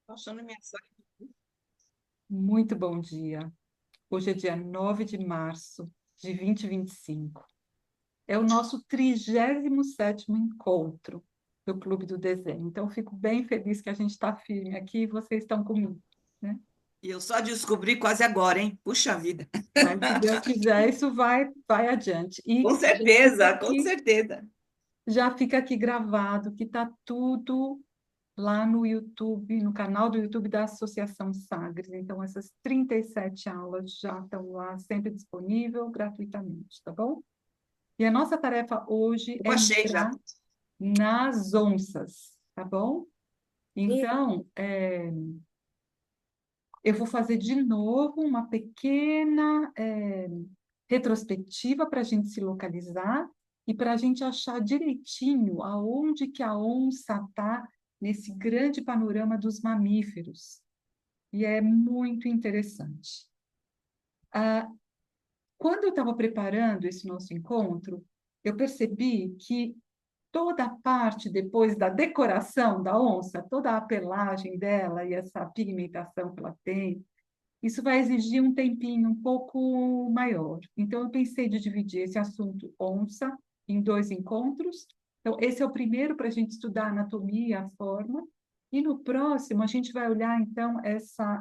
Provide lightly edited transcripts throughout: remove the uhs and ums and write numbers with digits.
Achando minha mensagem. Muito bom dia. Hoje é dia 9 de março de 2025. É o nosso 37º encontro do Clube do Desenho. Então, fico bem feliz que a gente está firme aqui e vocês estão comigo, né? E eu só descobri quase agora, hein? Puxa vida. Mas, se Deus quiser, isso vai adiante. E Com certeza, com certeza. já fica aqui gravado que está tudo lá no YouTube, no canal do YouTube da Associação Sagres. Então, essas 37 aulas já estão lá, sempre disponível, gratuitamente, tá bom? E a nossa tarefa hoje Eu é achei já. entrar nas onças, tá bom? Então, eu vou fazer de novo uma pequena retrospectiva para a gente se localizar e para a gente achar direitinho aonde que a onça está nesse grande panorama dos mamíferos. E é muito interessante. Ah, quando eu estava preparando esse nosso encontro, eu percebi que toda a parte depois da decoração da onça, toda a pelagem dela e essa pigmentação que ela tem, isso vai exigir um tempinho um pouco maior. Então, eu pensei de dividir esse assunto onça em dois encontros. Então, esse é o primeiro para a gente estudar a anatomia e a forma. E no próximo, a gente vai olhar, então,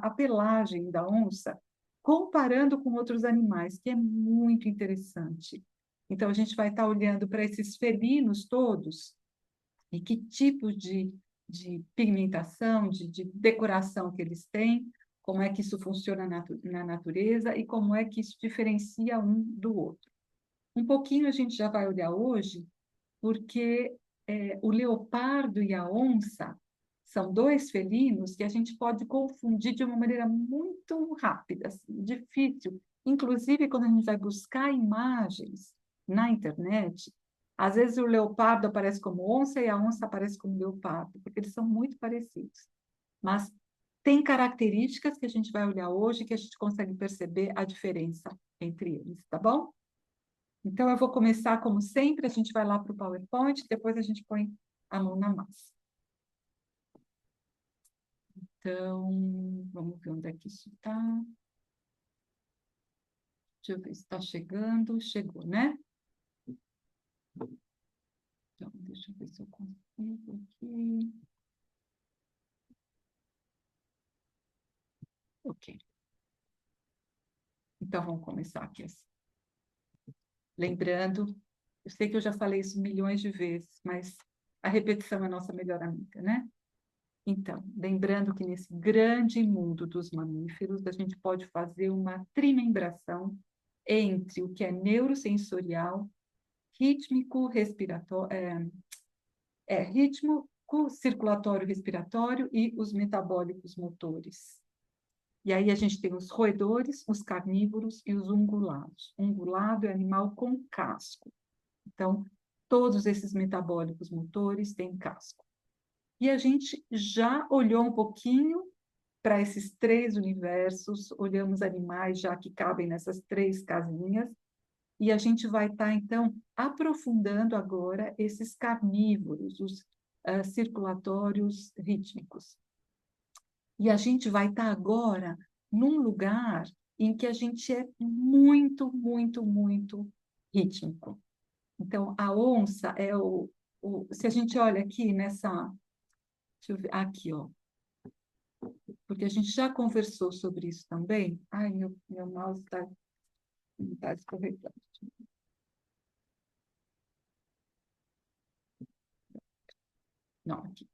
a pelagem da onça, comparando com outros animais, que é muito interessante. Então, a gente vai estar olhando para esses felinos todos e que tipo de pigmentação, de decoração que eles têm, como é que isso funciona na natureza e como é que isso diferencia um do outro. Um pouquinho a gente já vai olhar hoje, porque o leopardo e a onça são dois felinos que a gente pode confundir de uma maneira muito rápida, assim, difícil. Inclusive, quando a gente vai buscar imagens na internet, às vezes o leopardo aparece como onça e a onça aparece como leopardo, porque eles são muito parecidos. Mas tem características que a gente vai olhar hoje que a gente consegue perceber a diferença entre eles, tá bom? Então, eu vou começar, como sempre, a gente vai lá para o PowerPoint, depois a gente põe a mão na massa. Então, vamos ver onde é que isso está. Deixa eu ver se está chegando. Chegou, né? Então, deixa eu ver se eu consigo aqui. Ok. Então, vamos começar aqui assim. Lembrando, eu sei que eu já falei isso milhões de vezes, mas a repetição é a nossa melhor amiga, né? Então, lembrando que nesse grande mundo dos mamíferos, a gente pode fazer uma trimembração entre o que é neurosensorial, rítmico, respiratório, ritmo circulatório respiratório e os metabólicos motores. E aí a gente tem os roedores, os carnívoros e os ungulados. Ungulado é animal com casco. Então, todos esses metabólicos motores têm casco. E a gente já olhou um pouquinho para esses três universos, olhamos animais já que cabem nessas três casinhas, e a gente vai estar, então, aprofundando agora esses carnívoros, os circulatórios rítmicos. E a gente vai estar agora num lugar em que a gente é muito, muito, muito rítmico. Então, a onça é se a gente olha aqui nessa, deixa eu ver, aqui, ó, porque a gente já conversou sobre isso também. Ai, meu mouse está escorregando. Não, aqui.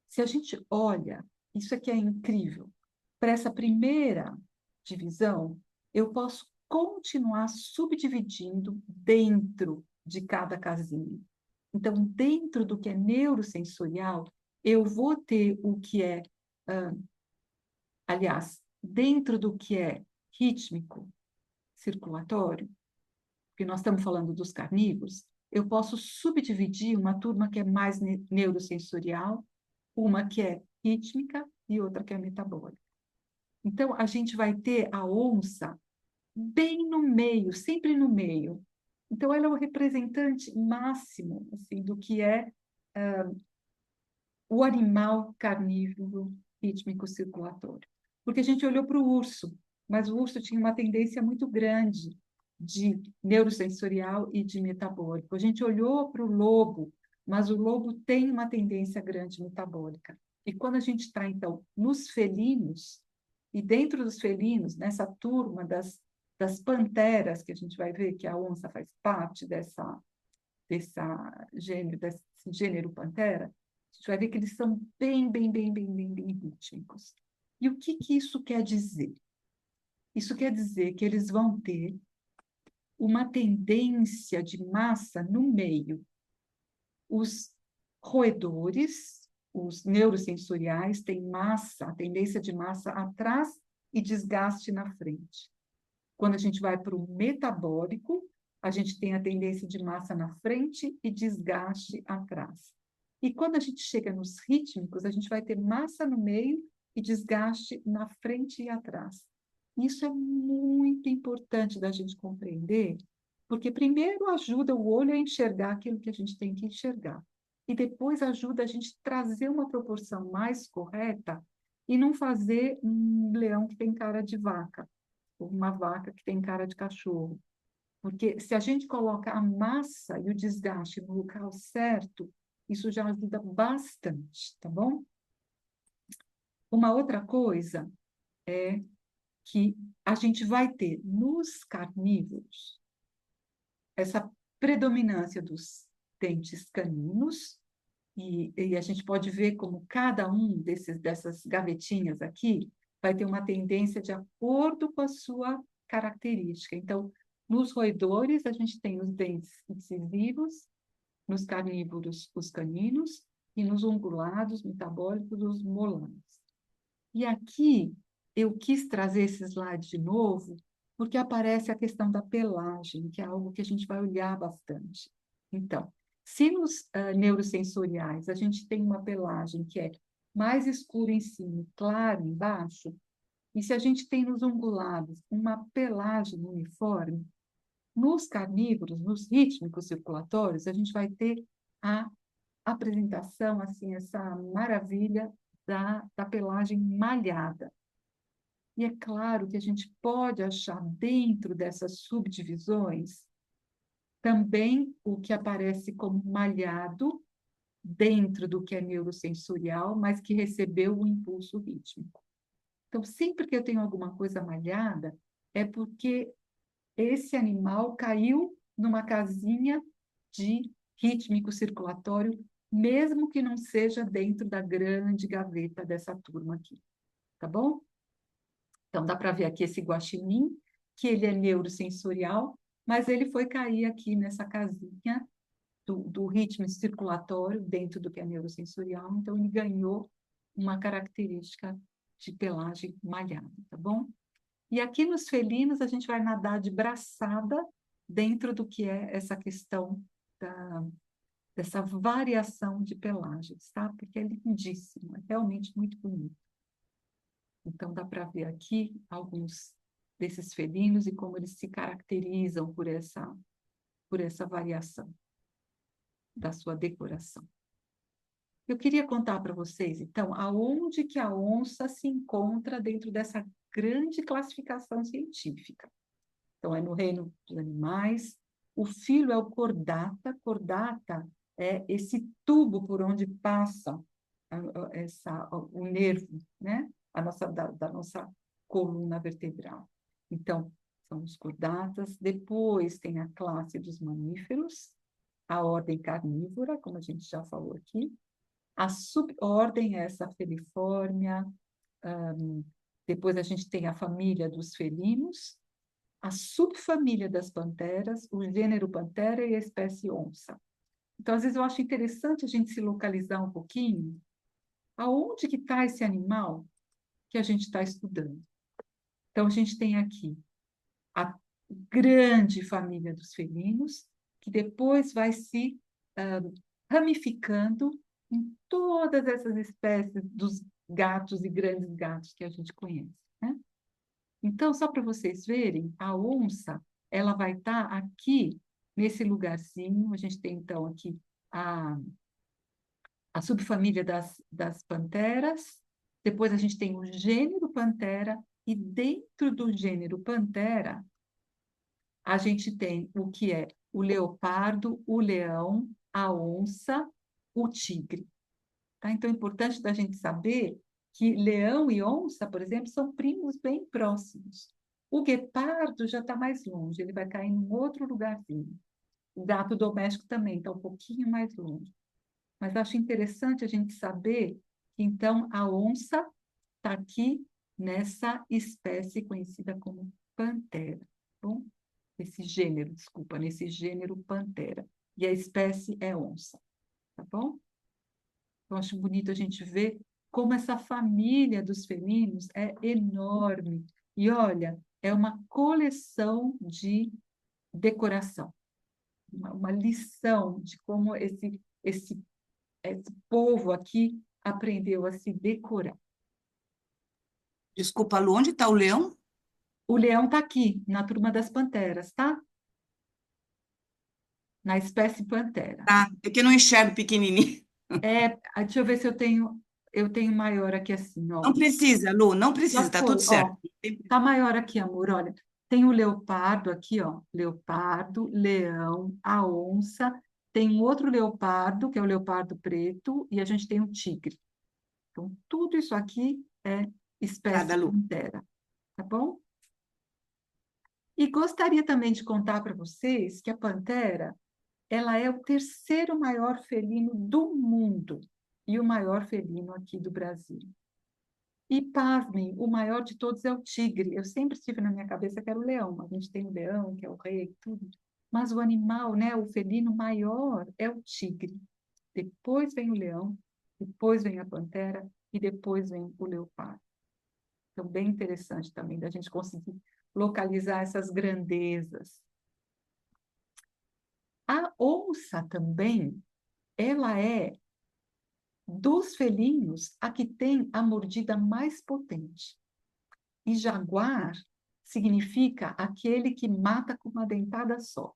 Se a gente olha, isso aqui é incrível, para essa primeira divisão, eu posso continuar subdividindo dentro de cada casinha. Então, dentro do que é neurosensorial, eu vou ter o que é, aliás, dentro do que é rítmico, circulatório, porque nós estamos falando dos carnívoros, eu posso subdividir uma turma que é mais neurosensorial, uma que é rítmica e outra que é metabólica. Então, a gente vai ter a onça bem no meio, sempre no meio. Então, ela é o representante máximo assim, do que é o animal carnívoro rítmico circulatório. Porque a gente olhou para o urso, mas o urso tinha uma tendência muito grande de neurosensorial e de metabólico. A gente olhou para o lobo, mas o lobo tem uma tendência grande metabólica. E quando a gente está, então, nos felinos, e dentro dos felinos, nessa turma das panteras, que a gente vai ver que a onça faz parte desse gênero pantera, a gente vai ver que eles são bem rítmicos. E o que isso quer dizer? Isso quer dizer que eles vão ter uma tendência de massa no meio. Os roedores, os neurosensoriais, têm massa, a tendência de massa atrás e desgaste na frente. Quando a gente vai para o metabólico, a gente tem a tendência de massa na frente e desgaste atrás. E quando a gente chega nos rítmicos, a gente vai ter massa no meio e desgaste na frente e atrás. Isso é muito importante da gente compreender, porque primeiro ajuda o olho a enxergar aquilo que a gente tem que enxergar. E depois ajuda a gente trazer uma proporção mais correta e não fazer um leão que tem cara de vaca, ou uma vaca que tem cara de cachorro. Porque se a gente coloca a massa e o desgaste no local certo, isso já ajuda bastante, tá bom? Uma outra coisa é que a gente vai ter nos carnívoros essa predominância dos dentes caninos, e a gente pode ver como cada um dessas gavetinhas aqui vai ter uma tendência de acordo com a sua característica. Então, nos roedores, a gente tem os dentes incisivos, nos carnívoros, os caninos, e nos ungulados, metabólicos, os molares. E aqui eu quis trazer esse slide de novo, porque aparece a questão da pelagem, que é algo que a gente vai olhar bastante. Então, se nos neurosensoriais a gente tem uma pelagem que é mais escura em cima e clara embaixo, e se a gente tem nos ungulados uma pelagem uniforme, nos carnívoros, nos rítmicos circulatórios, a gente vai ter a apresentação, assim, essa maravilha da pelagem malhada. E é claro que a gente pode achar dentro dessas subdivisões também o que aparece como malhado dentro do que é neurosensorial, mas que recebeu o impulso rítmico. Então, sempre que eu tenho alguma coisa malhada, é porque esse animal caiu numa casinha de rítmico circulatório, mesmo que não seja dentro da grande gaveta dessa turma aqui, tá bom? Então, dá para ver aqui esse guaxinim, que ele é neurosensorial, mas ele foi cair aqui nessa casinha do ritmo circulatório dentro do que é neurosensorial, então ele ganhou uma característica de pelagem malhada, tá bom? E aqui nos felinos a gente vai nadar de braçada dentro do que é essa questão dessa variação de pelagens, tá? Porque é lindíssimo, é realmente muito bonito. Então, dá para ver aqui alguns desses felinos e como eles se caracterizam por essa variação da sua decoração. Eu queria contar para vocês, então, aonde que a onça se encontra dentro dessa grande classificação científica. Então, é no reino dos animais. O filo é o cordata. Cordata é esse tubo por onde passa o nervo, né? Da nossa coluna vertebral. Então, são os cordatas. Depois tem a classe dos mamíferos, a ordem carnívora, como a gente já falou aqui. A subordem é essa feliformia. Depois a gente tem a família dos felinos, a subfamília das panteras, o gênero pantera e a espécie onça. Então, às vezes eu acho interessante a gente se localizar um pouquinho aonde que está esse animal que a gente está estudando. Então, a gente tem aqui a grande família dos felinos, que depois vai se ramificando em todas essas espécies dos gatos e grandes gatos que a gente conhece, né? Então, só para vocês verem, a onça, ela vai estar aqui, nesse lugarzinho. A gente tem, então, aqui a subfamília das panteras, depois a gente tem o gênero Pantera, e dentro do gênero Pantera, a gente tem o que é o leopardo, o leão, a onça, o tigre. Tá? Então, é importante da gente saber que leão e onça, por exemplo, são primos bem próximos. O guepardo já está mais longe, ele vai cair em um outro lugarzinho. O gato doméstico também está um pouquinho mais longe. Mas acho interessante a gente saber que, então, a onça está aqui nessa espécie conhecida como pantera. Bom, esse gênero, desculpa, nesse gênero pantera. E a espécie é onça, tá bom? Eu acho bonito a gente ver como essa família dos felinos é enorme. E olha, é uma coleção de decoração, uma lição de como esse povo aqui aprendeu a se decorar. Desculpa, Lu, onde está o leão? O leão está aqui, na turma das panteras, tá? Na espécie pantera. Tá, é que eu não enxergo pequenininho. Deixa eu ver se eu tenho maior aqui assim, ó. Não precisa, Lu, não Já precisa, tá tudo foi, certo. ó. Tá maior aqui, amor, olha. Tem o leopardo aqui, ó. Leopardo, leão, a onça. Tem um outro leopardo, que é o leopardo preto, e a gente tem o tigre. Então, tudo isso aqui é espécie Obrigada, Lu. pantera, tá bom? E gostaria também de contar para vocês que a pantera, ela é o terceiro maior felino do mundo e o maior felino aqui do Brasil. E, pasmem, o maior de todos é o tigre. Eu sempre tive na minha cabeça que era o leão. A gente tem o leão, que é o rei e tudo. Mas o animal, né, o felino maior é o tigre. Depois vem o leão, depois vem a pantera e depois vem o leopardo. Então, bem interessante também da gente conseguir localizar essas grandezas. A onça também, ela é dos felinos a que tem a mordida mais potente. E jaguar significa aquele que mata com uma dentada só.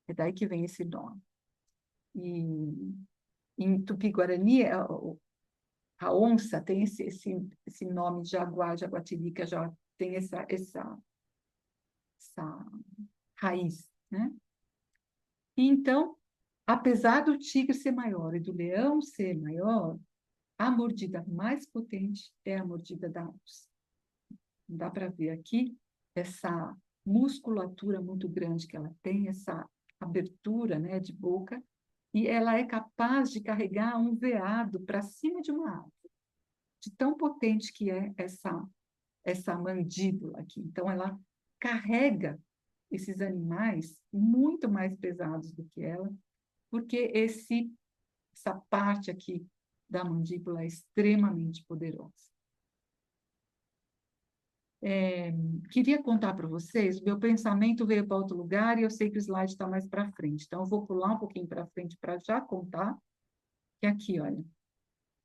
É daí que vem esse nome. E em Tupi-Guarani, a onça tem esse nome jaguar, jaguatirica, já tem essa raiz, né? E então, apesar do tigre ser maior e do leão ser maior, a mordida mais potente é a mordida da onça. Dá para ver aqui essa musculatura muito grande que ela tem, essa abertura, né, de boca, e ela é capaz de carregar um veado para cima de uma árvore, de tão potente que é essa mandíbula aqui. Então, ela carrega esses animais muito mais pesados do que ela, porque essa parte aqui da mandíbula é extremamente poderosa. Queria contar para vocês, o meu pensamento veio para outro lugar e eu sei que o slide está mais para frente, então eu vou pular um pouquinho para frente para já contar, que aqui, olha,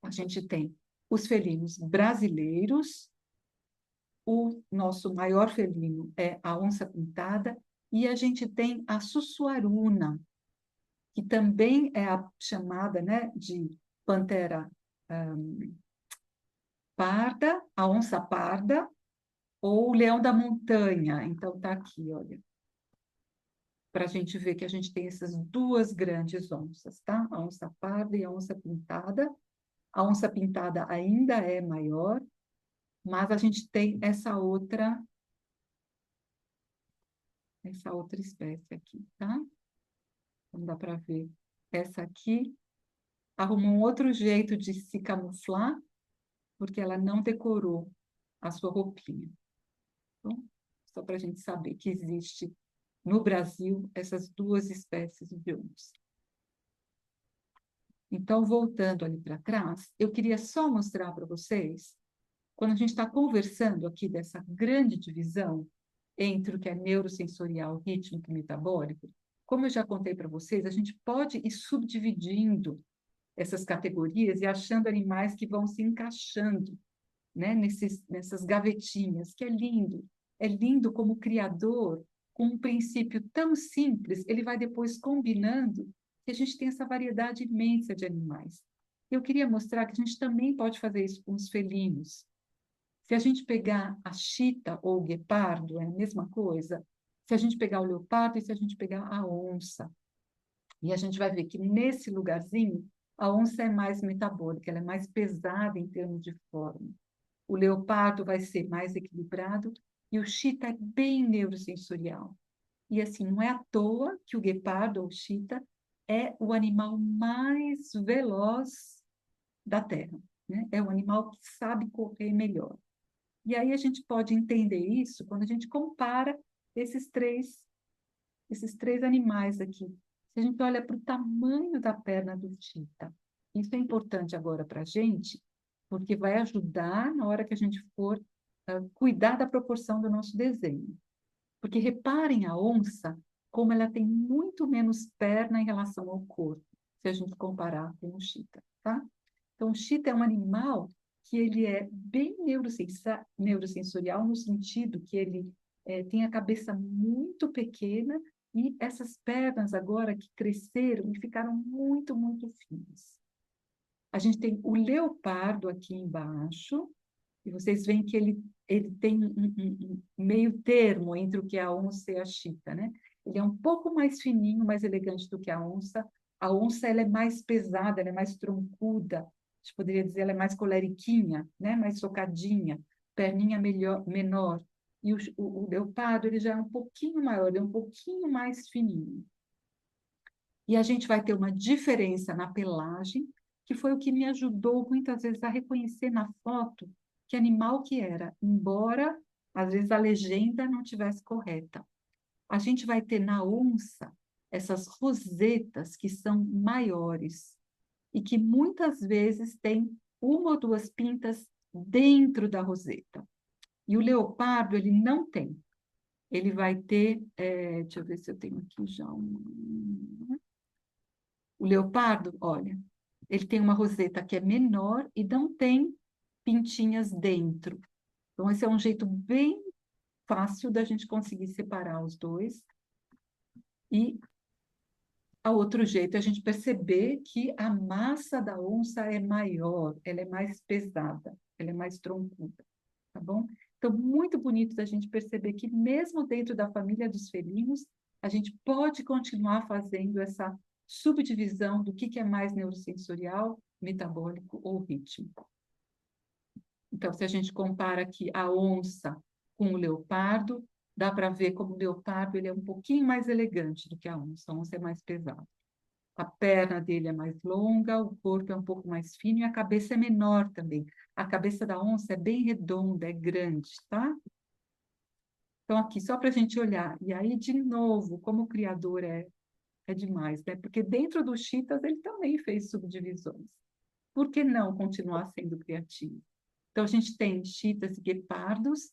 a gente tem os felinos brasileiros, o nosso maior felino é a onça-pintada, e a gente tem a sussuaruna, que também é a chamada, né, de pantera parda, a onça parda, ou o leão da montanha. Então, está aqui, olha, para a gente ver que a gente tem essas duas grandes onças, tá? A onça parda e a onça pintada. A onça pintada ainda é maior, mas a gente tem essa outra espécie aqui, tá? Não dá para ver. Essa aqui arrumou um outro jeito de se camuflar, porque ela não decorou a sua roupinha. Então, só para a gente saber que existe no Brasil essas duas espécies de onça. Então, voltando ali para trás, eu queria só mostrar para vocês, quando a gente está conversando aqui dessa grande divisão entre o que é neurosensorial, rítmico e metabólico, como eu já contei para vocês, a gente pode ir subdividindo essas categorias e achando animais que vão se encaixando, né, nessas gavetinhas, que é lindo. É lindo como o criador, com um princípio tão simples, ele vai depois combinando que a gente tem essa variedade imensa de animais. Eu queria mostrar que a gente também pode fazer isso com os felinos. Se a gente pegar a chita ou o guepardo, é a mesma coisa. Se a gente pegar o leopardo e se a gente pegar a onça. E a gente vai ver que nesse lugarzinho, a onça é mais metabólica, ela é mais pesada em termos de forma. O leopardo vai ser mais equilibrado e o chita é bem neurosensorial. E assim, não é à toa que o guepardo ou chita é o animal mais veloz da Terra, né? É o animal que sabe correr melhor. E aí a gente pode entender isso quando a gente compara esses três animais aqui. Se a gente olha para o tamanho da perna do chita, isso é importante agora para a gente, porque vai ajudar na hora que a gente for cuidar da proporção do nosso desenho. Porque reparem a onça, como ela tem muito menos perna em relação ao corpo, se a gente comparar com o chita, tá? Então, o chita é um animal que ele é bem neurosensorial no sentido que ele tem a cabeça muito pequena e essas pernas agora que cresceram e ficaram muito, muito finas. A gente tem o leopardo aqui embaixo, e vocês veem que ele tem um meio termo entre o que é a onça e a chita, né? Ele é um pouco mais fininho, mais elegante do que a onça. A onça ela é mais pesada, ela é mais troncuda. A gente poderia dizer ela é mais coleriquinha, né? Mais socadinha, perninha menor. E o leopardo ele já é um pouquinho maior, ele é um pouquinho mais fininho. E a gente vai ter uma diferença na pelagem, que foi o que me ajudou muitas vezes a reconhecer na foto que animal que era, embora às vezes a legenda não tivesse correta. A gente vai ter na onça essas rosetas que são maiores e que muitas vezes tem uma ou duas pintas dentro da roseta. E o leopardo, ele não tem. Ele vai ter, deixa eu ver se eu tenho aqui já um. O leopardo, olha, ele tem uma roseta que é menor e não tem pintinhas dentro. Então, esse é um jeito bem fácil da gente conseguir separar os dois. E a outro jeito é a gente perceber que a massa da onça é maior, ela é mais pesada, ela é mais troncuda, tá bom? Então, muito bonito da gente perceber que mesmo dentro da família dos felinos, a gente pode continuar fazendo essa subdivisão do que é mais neurosensorial, metabólico ou rítmico. Então, se a gente compara aqui a onça com o leopardo, dá para ver como o leopardo ele é um pouquinho mais elegante do que a onça é mais pesada. A perna dele é mais longa, o corpo é um pouco mais fino e a cabeça é menor também. A cabeça da onça é bem redonda, é grande, tá? Então, aqui, só para a gente olhar. E aí, de novo, como o criador é demais, né? Porque dentro dos chitas ele também fez subdivisões. Por que não continuar sendo criativo? Então, a gente tem chitas e guepardos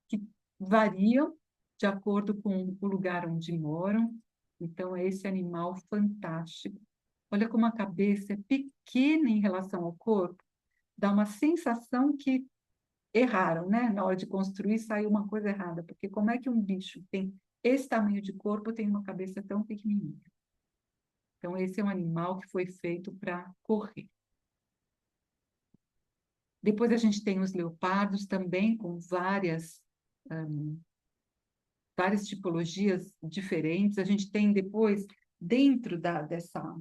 que variam de acordo com o lugar onde moram. Então, é esse animal fantástico. Olha como a cabeça é pequena em relação ao corpo. Dá uma sensação que erraram, né? Na hora de construir, saiu uma coisa errada. Porque como é que um bicho tem esse tamanho de corpo tem uma cabeça tão pequenininha? Então, esse é um animal que foi feito para correr. Depois a gente tem os leopardos também, com várias tipologias diferentes. A gente tem depois, dentro dessa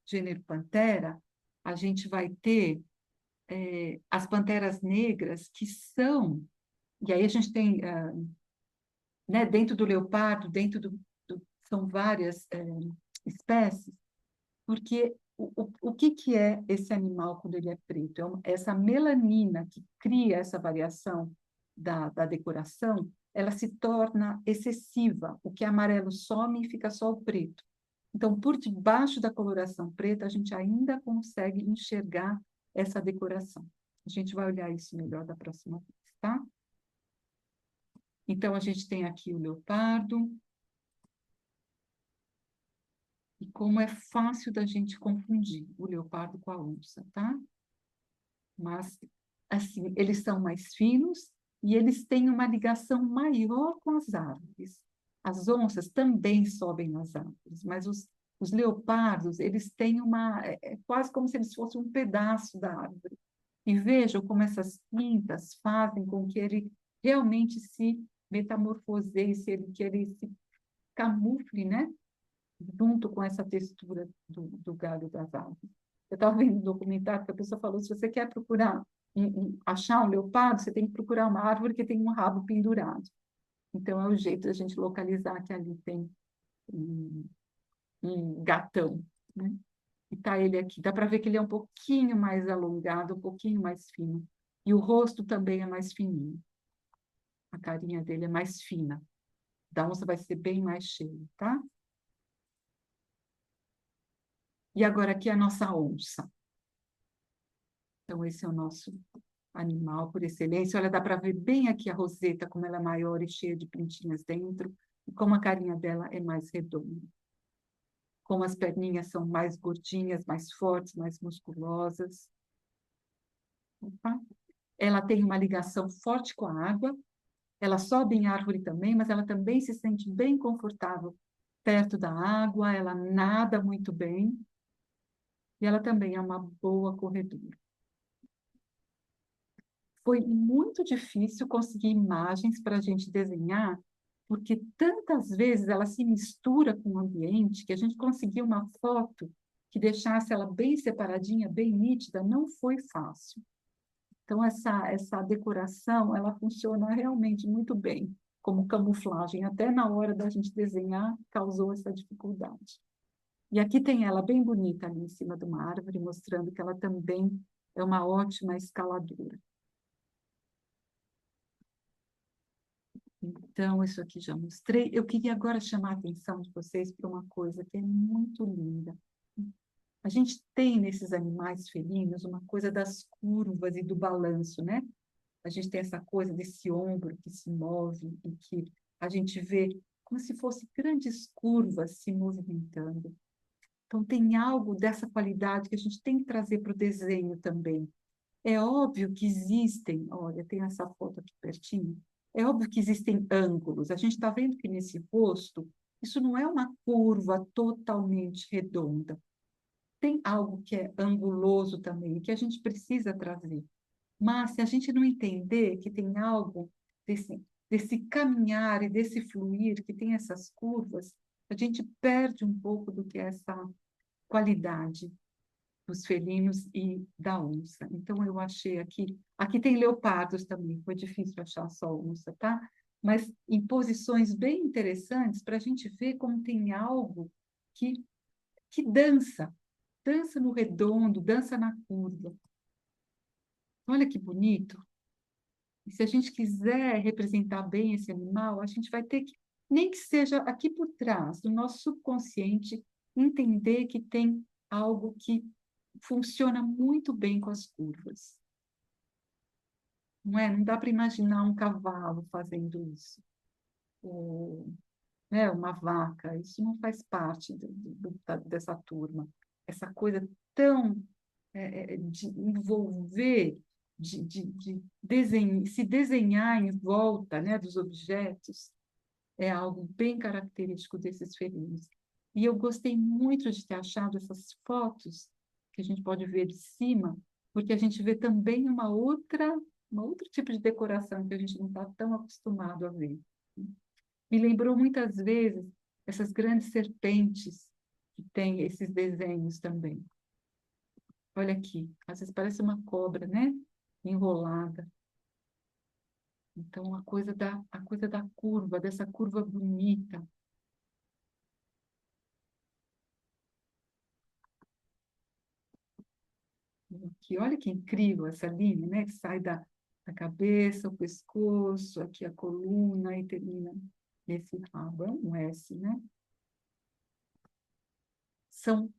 gênero Pantera, a gente vai ter as panteras negras, que são... E aí a gente tem, né, dentro do leopardo, são várias espécies, porque o que é esse animal quando ele é preto? Essa melanina que cria essa variação da decoração, ela se torna excessiva. O que é amarelo some e fica só o preto. Então, por debaixo da coloração preta, a gente ainda consegue enxergar essa decoração. A gente vai olhar isso melhor da próxima vez, tá? Então, a gente tem aqui o leopardo. E como é fácil da gente confundir o leopardo com a onça, tá? Mas, assim, eles são mais finos e eles têm uma ligação maior com as árvores. As onças também sobem nas árvores, mas Os leopardos, eles têm é quase como se eles fossem um pedaço da árvore. E vejam como essas pintas fazem com que ele realmente se metamorfoseie, que ele se camufle, né? Junto com essa textura do galho das árvores. Eu estava vendo um documentário que a pessoa falou, se você quer procurar, achar um leopardo, você tem que procurar uma árvore que tem um rabo pendurado. Então, é o jeito da gente localizar que ali tem um gatão, né? E tá ele aqui. Dá para ver que ele é um pouquinho mais alongado, um pouquinho mais fino. E o rosto também é mais fininho. A carinha dele é mais fina. Da onça vai ser bem mais cheia, tá? E agora aqui é a nossa onça. Então, esse é o nosso animal por excelência. Olha, dá para ver bem aqui a roseta, como ela é maior e cheia de pintinhas dentro, e como a carinha dela é mais redonda. Como as perninhas são mais gordinhas, mais fortes, mais musculosas. Opa. Ela tem uma ligação forte com a água, ela sobe em árvore também, mas ela também se sente bem confortável perto da água, ela nada muito bem, e ela também é uma boa corredora. Foi muito difícil conseguir imagens para a gente desenhar, porque tantas vezes ela se mistura com o ambiente que a gente conseguir uma foto que deixasse ela bem separadinha, bem nítida, não foi fácil. Então, essa decoração, ela funciona realmente muito bem, como camuflagem. Até na hora da gente desenhar, causou essa dificuldade. E aqui tem ela bem bonita ali em cima de uma árvore, mostrando que ela também é uma ótima escaladora. Então, isso aqui já mostrei. Eu queria agora chamar a atenção de vocês para uma coisa que é muito linda. A gente tem nesses animais felinos uma coisa das curvas e do balanço, né? A gente tem essa coisa desse ombro que se move e que a gente vê como se fossem grandes curvas se movimentando. Então, tem algo dessa qualidade que a gente tem que trazer para o desenho também. É óbvio que existem, olha, tem essa foto aqui pertinho, é óbvio que existem ângulos. A gente está vendo que nesse rosto, isso não é uma curva totalmente redonda. Tem algo que é anguloso também, que a gente precisa trazer. Mas se a gente não entender que tem algo desse caminhar e desse fluir, que tem essas curvas, a gente perde um pouco do que é essa qualidade dos felinos e da onça. Então, eu achei aqui tem leopardos também, foi difícil achar só onça, tá? Mas em posições bem interessantes para a gente ver como tem algo que dança, dança no redondo, dança na curva. Olha que bonito. E se a gente quiser representar bem esse animal, a gente vai ter que, nem que seja aqui por trás, do nosso subconsciente, entender que tem algo que funciona muito bem com as curvas. Não é? Não dá para imaginar um cavalo fazendo isso. Ou, né, uma vaca. Isso não faz parte dessa turma. Essa coisa tão de envolver, se desenhar em volta, né, dos objetos, é algo bem característico desses felinos. E eu gostei muito de ter achado essas fotos, que a gente pode ver de cima, porque a gente vê também um outro tipo de decoração que a gente não está tão acostumado a ver. Me lembrou muitas vezes essas grandes serpentes que têm esses desenhos também. Olha aqui, às vezes parece uma cobra, né? Enrolada. Então, a coisa da curva, dessa curva bonita. Aqui, olha que incrível essa linha, né? Que sai da cabeça, o pescoço, aqui a coluna e termina nesse rabo. É um S, né? São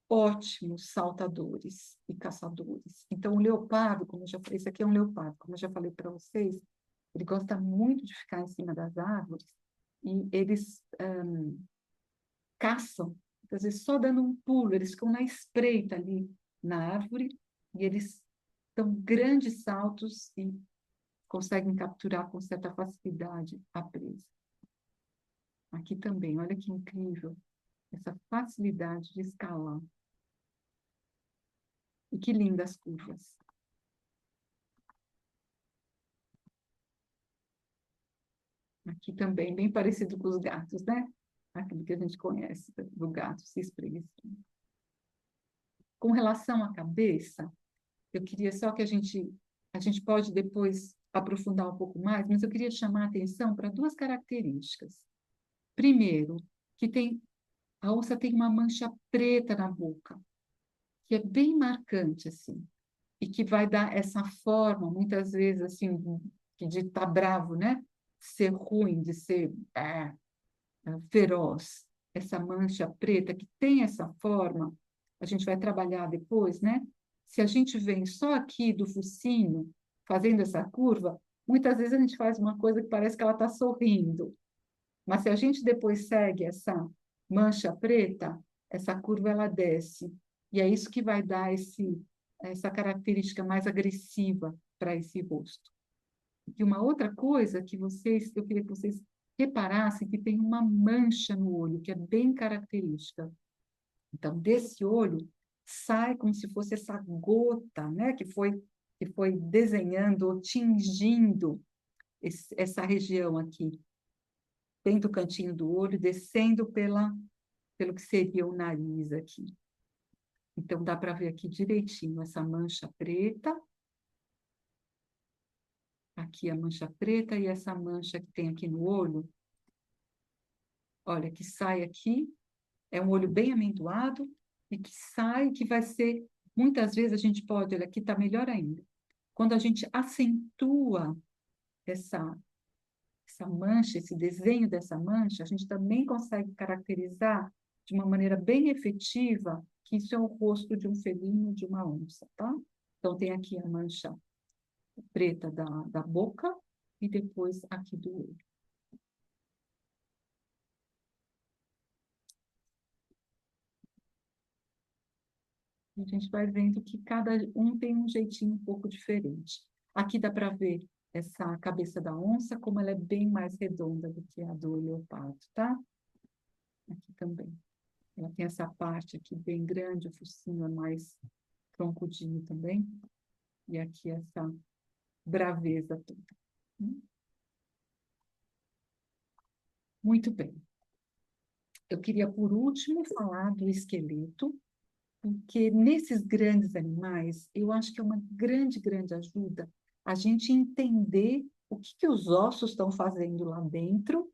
ótimos saltadores e caçadores. Então, o leopardo, como eu já falei, esse aqui é um leopardo, como eu já falei para vocês, ele gosta muito de ficar em cima das árvores e eles caçam, às vezes só dando um pulo, eles ficam na espreita ali na árvore e eles dão grandes saltos e conseguem capturar com certa facilidade a presa. Aqui também, olha que incrível essa facilidade de escalar. E que lindas curvas. Aqui também, bem parecido com os gatos, né? Aquilo que a gente conhece do gato se expressa. Com relação à cabeça, eu queria só que a gente pode depois aprofundar um pouco mais, mas eu queria chamar a atenção para duas características. Primeiro, que a onça tem uma mancha preta na boca, que é bem marcante, assim, e que vai dar essa forma, muitas vezes, assim, de estar bravo, né? Ser ruim, de ser feroz. Essa mancha preta que tem essa forma, a gente vai trabalhar depois, né? Se a gente vem só aqui do focinho, fazendo essa curva, muitas vezes a gente faz uma coisa que parece que ela está sorrindo. Mas se a gente depois segue essa mancha preta, essa curva ela desce. E é isso que vai dar essa característica mais agressiva para esse rosto. E uma outra coisa que eu queria que vocês reparassem que tem uma mancha no olho, que é bem característica. Então, desse olho sai como se fosse essa gota, né, que foi desenhando ou tingindo essa região aqui, bem do cantinho do olho, descendo pelo que seria o nariz aqui. Então, dá para ver aqui direitinho essa mancha preta, aqui a mancha preta e essa mancha que tem aqui no olho. Olha, que sai aqui, é um olho bem amendoado e que sai, que vai ser, muitas vezes a gente pode, olha, aqui está melhor ainda. Quando a gente acentua essa mancha, esse desenho dessa mancha, a gente também consegue caracterizar de uma maneira bem efetiva que isso é o rosto de um felino, de uma onça, tá? Então, tem aqui a mancha preta da boca e depois aqui do olho. A gente vai vendo que cada um tem um jeitinho um pouco diferente. Aqui dá para ver essa cabeça da onça, como ela é bem mais redonda do que a do leopardo, tá? Aqui também. Ela tem essa parte aqui bem grande, o focinho é mais troncudinho também. E aqui essa braveza toda. Muito bem. Eu queria, por último, falar do esqueleto, porque nesses grandes animais, eu acho que é uma grande, grande ajuda a gente entender o que os ossos estão fazendo lá dentro,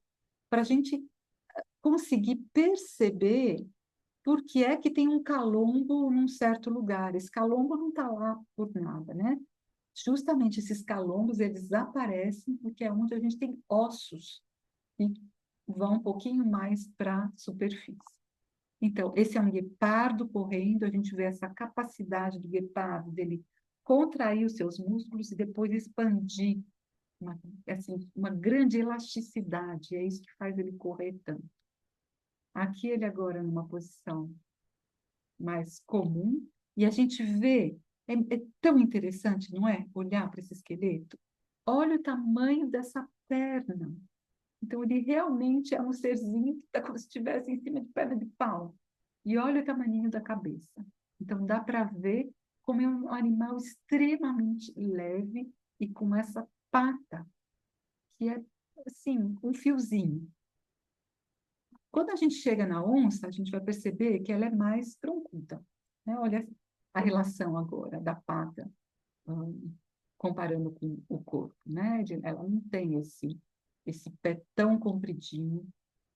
para a gente conseguir perceber por que é que tem um calombo num certo lugar. Esse calombo não está lá por nada, né? Justamente esses calombos, eles aparecem porque é onde a gente tem ossos que vão um pouquinho mais para a superfície. Então, esse é um guepardo correndo, a gente vê essa capacidade do guepardo dele contrair os seus músculos e depois expandir, uma grande elasticidade, é isso que faz ele correr tanto. Aqui ele agora numa posição mais comum, e a gente vê, é tão interessante, não é? Olhar para esse esqueleto. Olha o tamanho dessa perna. Então, ele realmente é um serzinho que está como se estivesse em cima de perna de pau. E olha o tamanho da cabeça. Então, dá para ver como é um animal extremamente leve e com essa pata, que é, assim, um fiozinho. Quando a gente chega na onça, a gente vai perceber que ela é mais troncuda, né? Olha a relação agora da pata, comparando com o corpo, né? Ela não tem esse pé tão compridinho,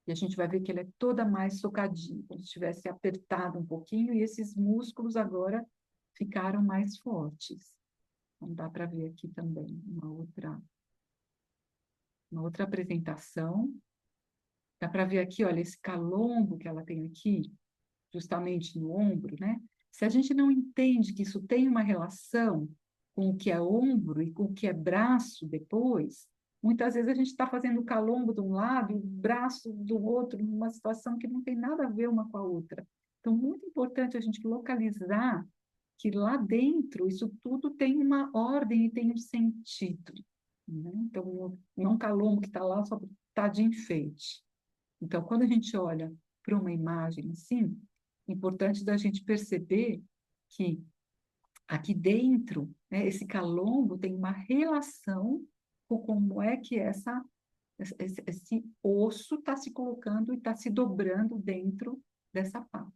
e a gente vai ver que ela é toda mais socadinha, como se tivesse apertado um pouquinho, e esses músculos agora ficaram mais fortes. Então, dá para ver aqui também uma outra apresentação. Dá para ver aqui, olha, esse calombo que ela tem aqui, justamente no ombro, né? Se a gente não entende que isso tem uma relação com o que é ombro e com o que é braço depois, muitas vezes a gente está fazendo o calombo de um lado e o braço do outro, numa situação que não tem nada a ver uma com a outra. Então, muito importante a gente localizar que lá dentro isso tudo tem uma ordem e tem um sentido, né? Então, não é um calombo que está lá só está de enfeite. Então, quando a gente olha para uma imagem assim, importante da gente perceber que aqui dentro, né, esse calombo tem uma relação com como é que esse osso está se colocando e está se dobrando dentro dessa pata.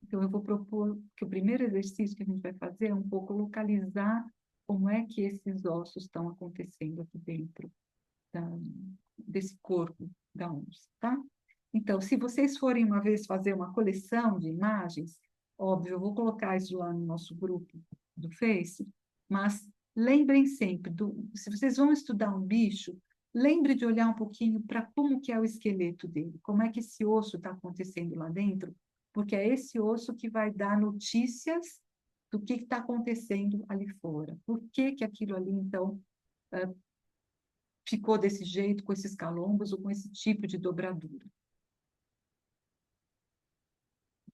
Então, eu vou propor que o primeiro exercício que a gente vai fazer é um pouco localizar como é que esses ossos estão acontecendo aqui dentro desse corpo da onça, tá? Então, se vocês forem uma vez fazer uma coleção de imagens, óbvio, eu vou colocar isso lá no nosso grupo do Face, mas lembrem sempre, se vocês vão estudar um bicho, lembre de olhar um pouquinho para como que é o esqueleto dele, como é que esse osso está acontecendo lá dentro, porque é esse osso que vai dar notícias do que está acontecendo ali fora. Por que que aquilo ali, então, ficou desse jeito, com esses calombos ou com esse tipo de dobradura.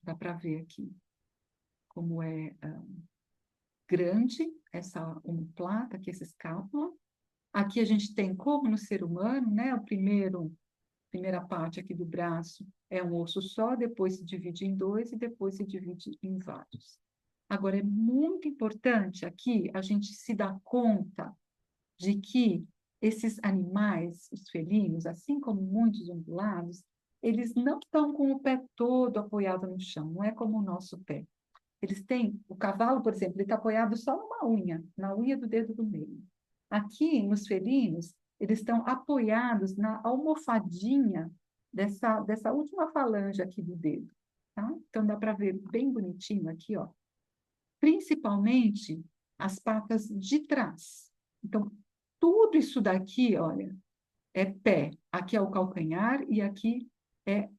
Dá para ver aqui como é grande essa omoplata, aqui essa escápula. Aqui a gente tem, como no ser humano, né, primeira parte aqui do braço é um osso só, depois se divide em dois e depois se divide em vários. Agora, é muito importante aqui a gente se dar conta de que esses animais, os felinos, assim como muitos ungulados, eles não estão com o pé todo apoiado no chão, não é como o nosso pé. Eles têm, o cavalo, por exemplo, ele está apoiado só numa unha, na unha do dedo do meio. Aqui, nos felinos, eles estão apoiados na almofadinha dessa última falange aqui do dedo, tá? Então, dá para ver bem bonitinho aqui, ó. Principalmente as patas de trás. Então, tudo isso daqui, olha, é pé. Aqui é o calcanhar e aqui é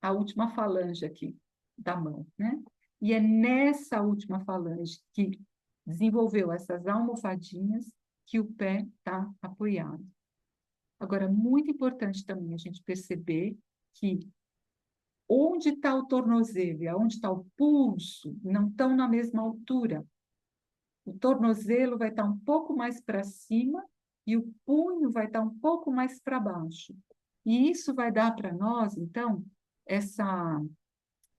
a última falange aqui da mão, né? E é nessa última falange que desenvolveu essas almofadinhas que o pé está apoiado. Agora, muito importante também a gente perceber que onde está o tornozelo e onde está o pulso não estão na mesma altura. O tornozelo vai estar um pouco mais para cima e o punho vai estar um pouco mais para baixo. E isso vai dar para nós, então, essa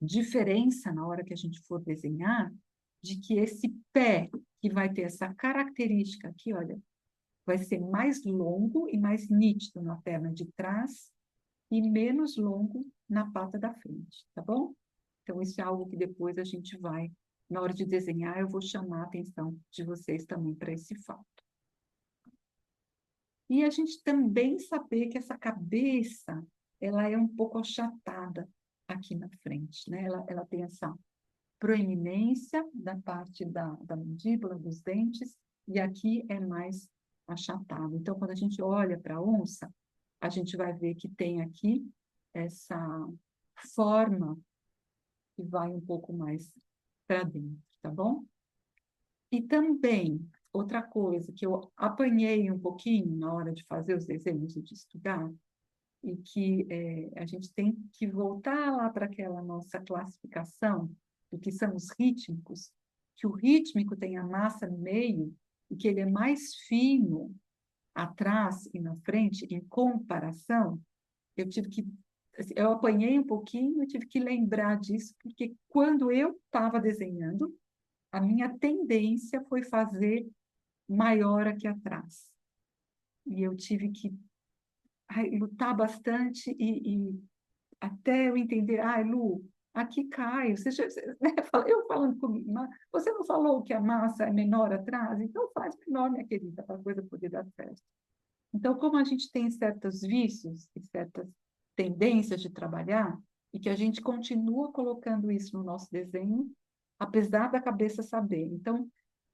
diferença na hora que a gente for desenhar, de que esse pé, que vai ter essa característica aqui, olha, vai ser mais longo e mais nítido na perna de trás e menos longo na pata da frente, tá bom? Então, isso é algo que depois a gente vai, na hora de desenhar, eu vou chamar a atenção de vocês também para esse fato. E a gente também saber que essa cabeça, ela é um pouco achatada aqui na frente, né? Ela tem essa proeminência da parte da mandíbula, dos dentes, e aqui é mais achatado. Então, quando a gente olha para a onça, a gente vai ver que tem aqui essa forma que vai um pouco mais para dentro, tá bom? E também, outra coisa que eu apanhei um pouquinho na hora de fazer os desenhos e de estudar, e que a gente tem que voltar lá para aquela nossa classificação do que são os rítmicos, que o rítmico tem a massa no meio e que ele é mais fino atrás e na frente, em comparação, eu tive que assim, eu apanhei um pouquinho, eu tive que lembrar disso, porque quando eu estava desenhando, a minha tendência foi fazer maior aqui atrás. E eu tive que lutar bastante e até eu entender, Lu, aqui cai, né, eu falando comigo, mas você não falou que a massa é menor atrás? Então faz menor, minha querida, para a coisa poder dar certo. Então, como a gente tem certos vícios e certas tendências de trabalhar, e que a gente continua colocando isso no nosso desenho, apesar da cabeça saber. Então,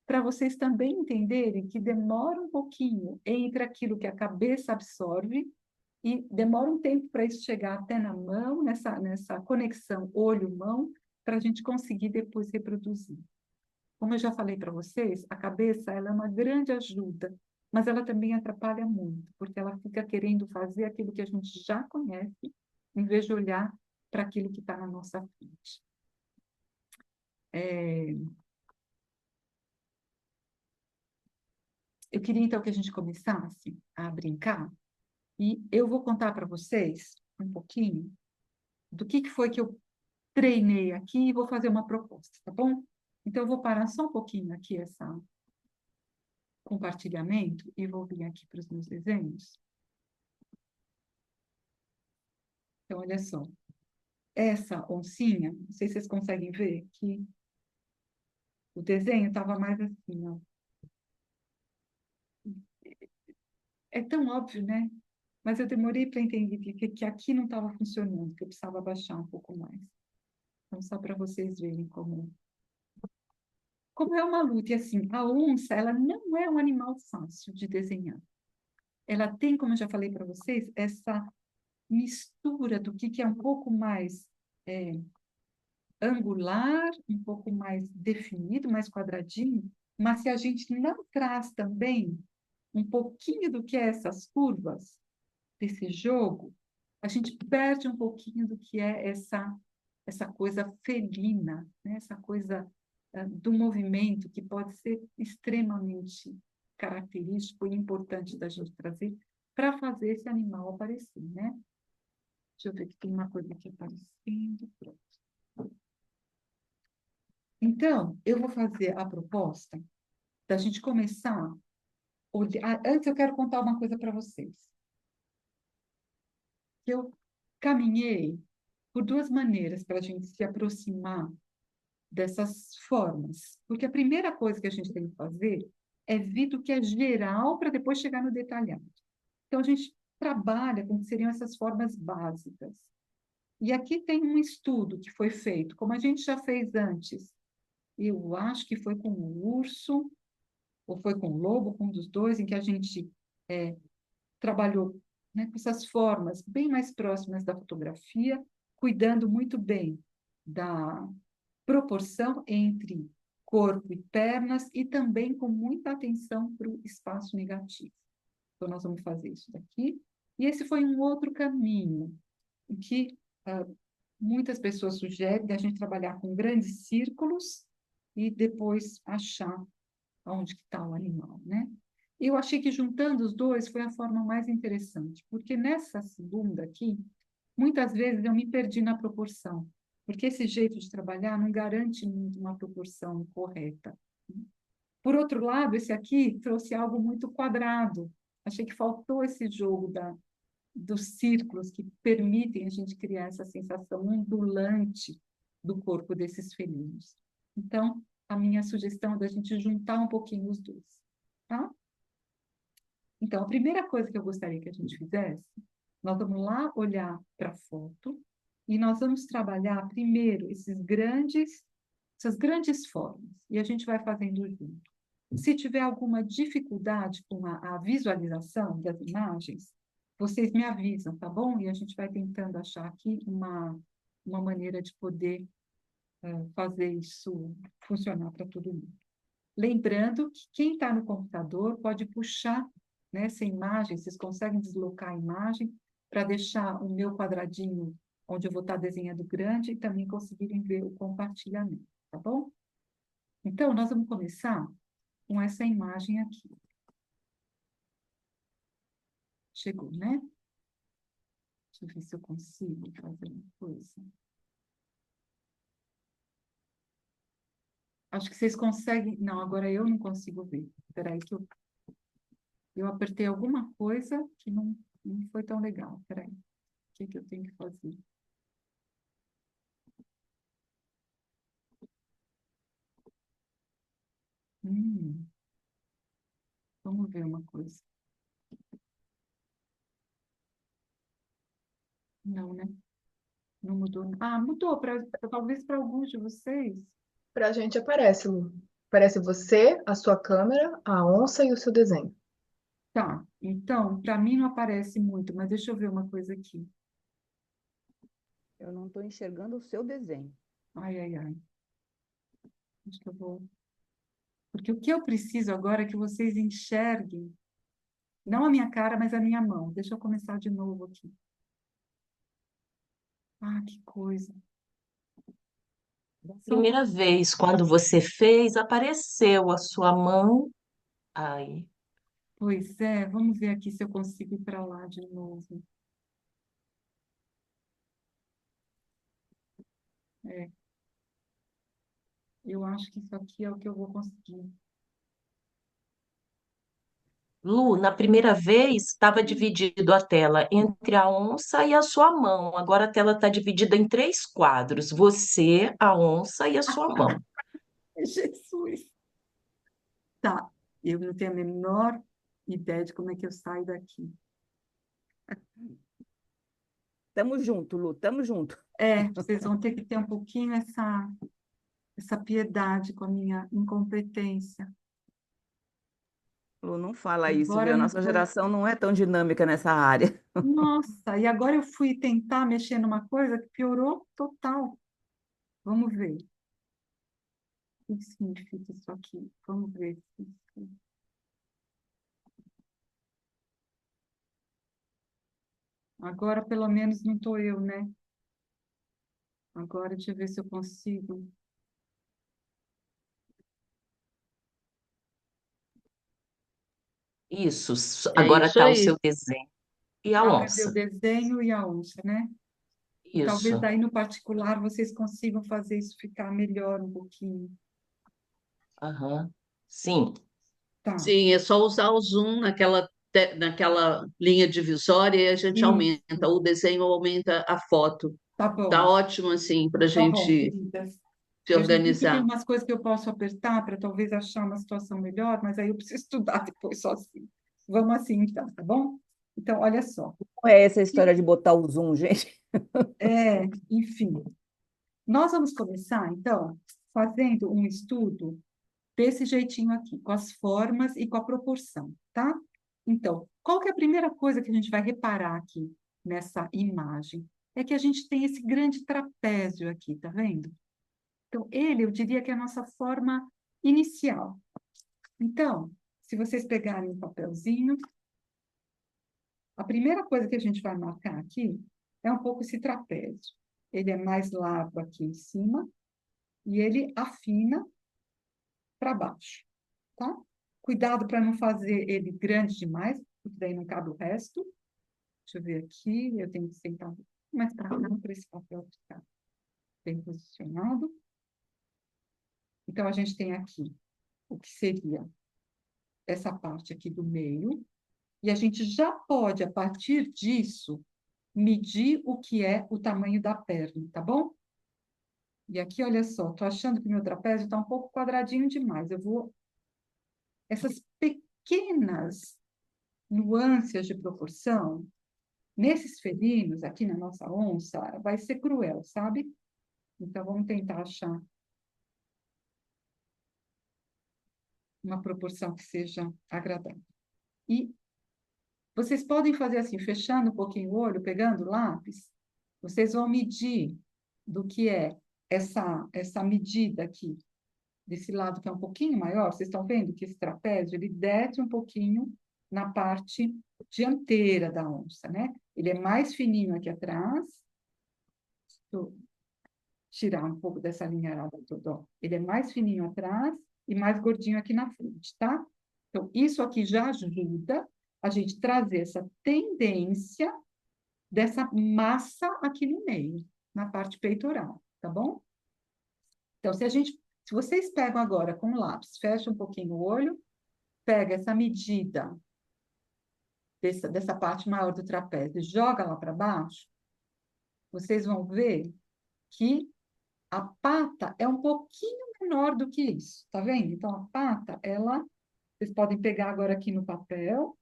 para vocês também entenderem que demora um pouquinho entre aquilo que a cabeça absorve e demora um tempo para isso chegar até na mão, nessa conexão olho-mão, para a gente conseguir depois reproduzir. Como eu já falei para vocês, a cabeça ela é uma grande ajuda, mas ela também atrapalha muito, porque ela fica querendo fazer aquilo que a gente já conhece, em vez de olhar para aquilo que está na nossa frente. Eu queria, então, que a gente começasse a brincar, e eu vou contar para vocês um pouquinho do que foi que eu treinei aqui e vou fazer uma proposta, tá bom? Então, eu vou parar só um pouquinho aqui esse compartilhamento e vou vir aqui para os meus desenhos. Então, olha só. Essa oncinha, não sei se vocês conseguem ver que o desenho estava mais assim, ó. É tão óbvio, né? Mas eu demorei para entender que aqui não estava funcionando, que eu precisava baixar um pouco mais. Então, só para vocês verem como é uma luta. E assim, a onça, ela não é um animal fácil de desenhar. Ela tem, como eu já falei para vocês, essa mistura do que é um pouco mais angular, um pouco mais definido, mais quadradinho, mas se a gente não traz também um pouquinho do que é essas curvas desse jogo, a gente perde um pouquinho do que é essa coisa felina, né? Essa coisa do movimento que pode ser extremamente característico e importante da gente trazer para fazer esse animal aparecer, né? Deixa eu ver que tem uma coisa aqui aparecendo. Pronto. Então, eu vou fazer a proposta da gente começar. Antes, eu quero contar uma coisa para vocês. Eu caminhei por duas maneiras para a gente se aproximar dessas formas. Porque a primeira coisa que a gente tem que fazer é ver do que é geral para depois chegar no detalhado. Então, a gente trabalha com o que seriam essas formas básicas. E aqui tem um estudo que foi feito, como a gente já fez antes. Eu acho que foi com o urso, ou foi com o lobo, com um dos dois, em que a gente trabalhou, né, com essas formas bem mais próximas da fotografia, cuidando muito bem da proporção entre corpo e pernas e também com muita atenção para o espaço negativo. Então, nós vamos fazer isso daqui. E esse foi um outro caminho, em que muitas pessoas sugerem a gente trabalhar com grandes círculos e depois achar onde que está o animal, né? Eu achei que juntando os dois foi a forma mais interessante, porque nessa segunda aqui, muitas vezes eu me perdi na proporção, porque esse jeito de trabalhar não garante muito uma proporção correta. Por outro lado, esse aqui trouxe algo muito quadrado. Achei que faltou esse jogo dos círculos que permitem a gente criar essa sensação ondulante do corpo desses felinos. Então, a minha sugestão é da gente juntar um pouquinho os dois, tá? Então, a primeira coisa que eu gostaria que a gente fizesse, nós vamos lá olhar para a foto e nós vamos trabalhar primeiro essas grandes formas, e a gente vai fazendo junto. Se tiver alguma dificuldade com a visualização das imagens, vocês me avisam, tá bom? E a gente vai tentando achar aqui uma maneira de poder fazer isso funcionar para todo mundo. Lembrando que quem está no computador pode puxar, né, essa imagem, vocês conseguem deslocar a imagem para deixar o meu quadradinho onde eu vou estar desenhando grande e também conseguirem ver o compartilhamento, tá bom? Então, nós vamos começar com essa imagem aqui. Chegou, né? Deixa eu ver se eu consigo fazer uma coisa. Acho que vocês conseguem... Não, agora eu não consigo ver. Espera aí que eu apertei alguma coisa que não foi tão legal. Espera aí. O que eu tenho que fazer? Vamos ver uma coisa. Não, né? Não mudou. Ah, mudou. Talvez para alguns de vocês. Para a gente aparece, Lu. Aparece você, a sua câmera, a onça e o seu desenho. Tá. Então, para mim não aparece muito, mas deixa eu ver uma coisa aqui. Eu não estou enxergando o seu desenho. Ai, ai, ai. Acho que eu vou. Porque o que eu preciso agora é que vocês enxerguem, não a minha cara, mas a minha mão. Deixa eu começar de novo aqui. Ah, que coisa. Primeira vez, quando você fez, apareceu a sua mão. Aí, Pois é, vamos ver aqui se eu consigo ir para lá de novo. Eu acho que isso aqui é o que eu vou conseguir. Lu, na primeira vez estava dividido a tela entre a onça e a sua mão. Agora a tela está dividida em três quadros: você, a onça e a sua mão. Jesus! Tá, eu não tenho a menor ideia de como é que eu saio daqui. Tamo junto, Lu, tamo junto. Vocês vão ter que ter um pouquinho essa piedade com a minha incompetência. Lu, não fala isso, Agora viu? A não nossa foi. geração não é tão dinâmica nessa área. Nossa, e agora eu fui tentar mexer numa coisa que piorou total. Vamos ver. O que significa isso aqui? Vamos ver. Agora, pelo menos, não estou eu, né? Agora, deixa eu ver se eu consigo. Isso, É agora isso está o aí. seu desenho e a Cadê o onça. desenho e a onça, né? Talvez Isso. aí no particular vocês consigam fazer isso ficar melhor um pouquinho. Aham. Sim, Tá, Sim, é só usar o zoom naquela linha divisória e a gente isso. aumenta o desenho, aumenta a foto. Tá Tá bom, ótimo assim para a tá bom, gente queridas. se Eu já vi que tem organizar. umas coisas que eu posso apertar para talvez achar uma situação melhor, mas aí eu preciso estudar depois sozinho. Vamos assim, então, tá bom? Então, olha só. Não é essa história de botar o zoom, gente. Enfim, nós vamos começar, então, fazendo um estudo desse jeitinho aqui, com as formas e com a proporção, tá? Então, qual que é a primeira coisa que a gente vai reparar aqui nessa imagem? É que a gente tem esse grande trapézio aqui, tá vendo? Então, ele, eu diria que é a nossa forma inicial. Então, se vocês pegarem um papelzinho, a primeira coisa que a gente vai marcar aqui é um pouco esse trapézio. Ele é mais largo aqui em cima e ele afina para baixo, tá? Cuidado para não fazer ele grande demais, porque daí não cabe o resto. Deixa eu ver aqui, eu tenho que sentar mais para cá para esse papel ficar bem posicionado. Então, a gente tem aqui o que seria essa parte aqui do meio, e a gente já pode, a partir disso, medir o que é o tamanho da perna, tá bom? E aqui, olha só, tô achando que meu trapézio está um pouco quadradinho demais. Eu vou... Essas pequenas nuances de proporção, nesses felinos, aqui na nossa onça, vai ser cruel, sabe? Então, vamos tentar achar uma proporção que seja agradável. E vocês podem fazer assim, fechando um pouquinho o olho, pegando o lápis, vocês vão medir do que é essa medida aqui, desse lado que é um pouquinho maior. Vocês estão vendo que esse trapézio, ele desce um pouquinho na parte dianteira da onça, né? Ele é mais fininho aqui atrás. Deixa eu tirar um pouco dessa linharada toda, ó. Ele é mais fininho atrás e mais gordinho aqui na frente, tá? Então, isso aqui já ajuda a gente trazer essa tendência dessa massa aqui no meio, na parte peitoral, tá bom? Então, se vocês pegam agora com o lápis, fecha um pouquinho o olho, pega essa medida dessa parte maior do trapézio e joga lá para baixo, vocês vão ver que a pata é um pouquinho menor do que isso, tá vendo? Então, a pata, vocês podem pegar agora aqui no papel,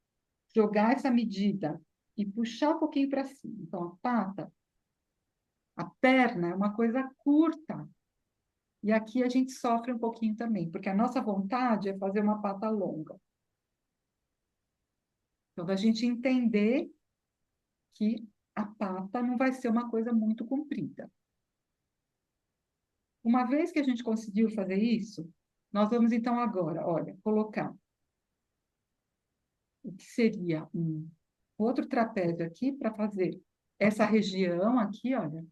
jogar essa medida e puxar um pouquinho para cima. Então, a pata, a perna é uma coisa curta. E aqui a gente sofre um pouquinho também, porque a nossa vontade é fazer uma pata longa. Então, a gente entender que a pata não vai ser uma coisa muito comprida. Uma vez que a gente conseguiu fazer isso, nós vamos então agora, olha, colocar o que seria um outro trapézio aqui para fazer essa região aqui, olha,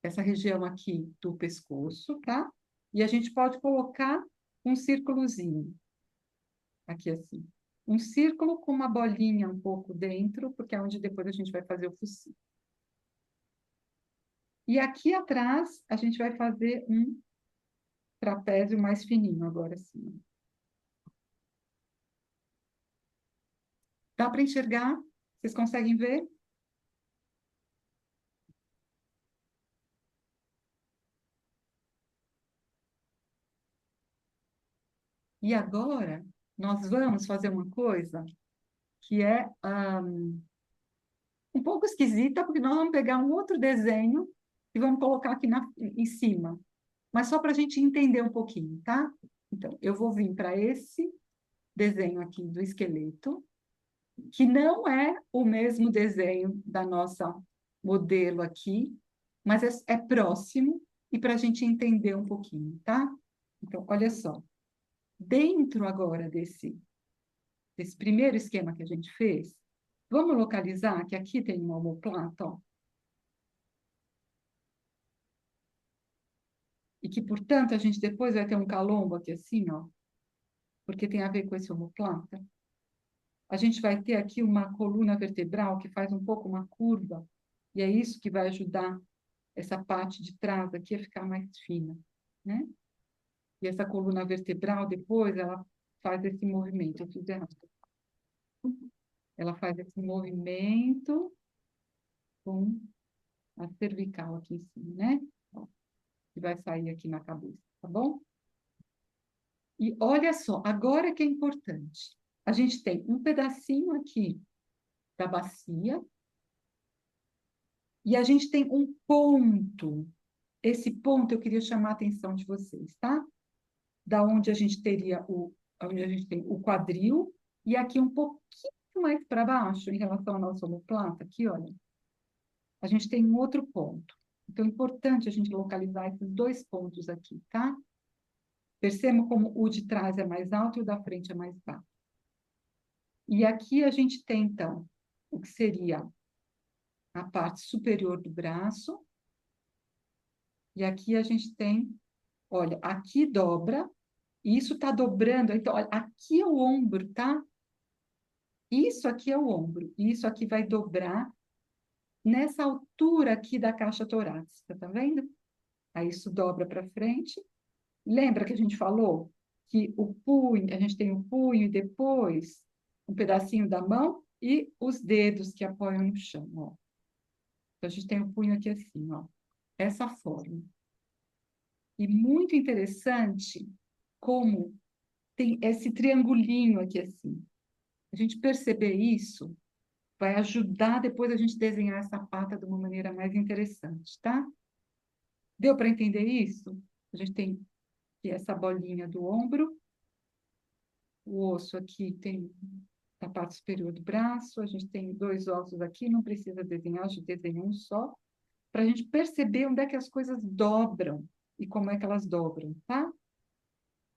essa região aqui do pescoço, tá? E a gente pode colocar um círculozinho, aqui assim. Um círculo com uma bolinha um pouco dentro, porque é onde depois a gente vai fazer o focinho. E aqui atrás, a gente vai fazer um trapézio mais fininho agora sim. Dá para enxergar? Vocês conseguem ver? E agora, nós vamos fazer uma coisa que é um pouco esquisita, porque nós vamos pegar um outro desenho e vamos colocar aqui em cima. Mas só para a gente entender um pouquinho, tá? Então, eu vou vir para esse desenho aqui do esqueleto, que não é o mesmo desenho da nossa modelo aqui, mas é próximo e para a gente entender um pouquinho, tá? Então, olha só. Dentro agora desse primeiro esquema que a gente fez, vamos localizar que aqui tem uma omoplata, ó, e que, portanto, a gente depois vai ter um calombo aqui assim, ó, porque tem a ver com esse omoplata. A gente vai ter aqui uma coluna vertebral que faz um pouco uma curva, e é isso que vai ajudar essa parte de trás aqui a ficar mais fina, né? E essa coluna vertebral, depois, ela faz esse movimento. Eu fiz errado. Ela faz esse movimento com a cervical aqui em cima, né? Ó, que vai sair aqui na cabeça, tá bom? E olha só, agora que é importante. A gente tem um pedacinho aqui da bacia e a gente tem um ponto. Esse ponto eu queria chamar a atenção de vocês, tá? Da onde a gente teria onde a gente tem o quadril e aqui um pouquinho mais para baixo, em relação ao nosso omoplata, aqui, olha, a gente tem um outro ponto. Então, é importante a gente localizar esses dois pontos aqui, tá? Percebam como o de trás é mais alto e o da frente é mais baixo. E aqui a gente tem, então, o que seria a parte superior do braço. E aqui a gente tem, olha, aqui dobra, e isso está dobrando. Então, olha, aqui é o ombro, tá? Isso aqui é o ombro, e isso aqui vai dobrar nessa altura aqui da caixa torácica, tá vendo? Aí isso dobra para frente. Lembra que a gente falou que o punho, a gente tem o punho e depois um pedacinho da mão e os dedos que apoiam no chão, ó. Então, a gente tem o punho aqui assim, ó. Essa forma. E muito interessante como tem esse triangulinho aqui assim. A gente perceber isso vai ajudar depois a gente desenhar essa pata de uma maneira mais interessante, tá? Deu para entender isso? A gente tem aqui essa bolinha do ombro, o osso aqui tem a parte superior do braço, a gente tem dois ossos aqui, não precisa desenhar, a gente desenha um só, para a gente perceber onde é que as coisas dobram e como é que elas dobram, tá?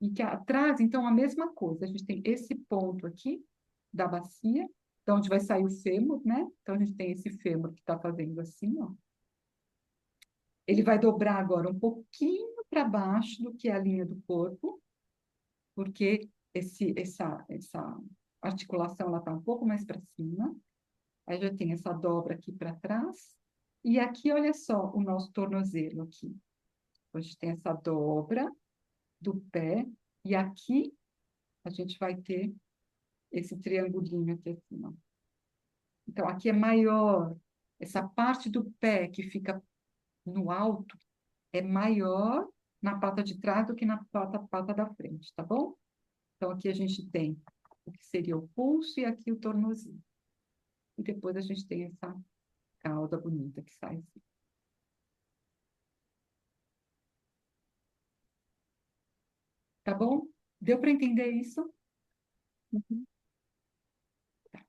E que atrás, então, a mesma coisa, a gente tem esse ponto aqui da bacia, de onde vai sair o fêmur, né? Então, a gente tem esse fêmur que está fazendo assim, ó. Ele vai dobrar agora um pouquinho para baixo do que é a linha do corpo, porque essa articulação ela está um pouco mais para cima. Aí já tem essa dobra aqui para trás. E aqui, olha só, o nosso tornozelo aqui. A gente tem essa dobra do pé. E aqui a gente vai ter esse triangulinho aqui assim, ó. Então, aqui é maior. Essa parte do pé que fica no alto é maior na pata de trás do que na pata da frente, tá bom? Então, aqui a gente tem o que seria o pulso e aqui o tornozelo. E depois a gente tem essa cauda bonita que sai assim. Tá bom? Deu para entender isso? Tá.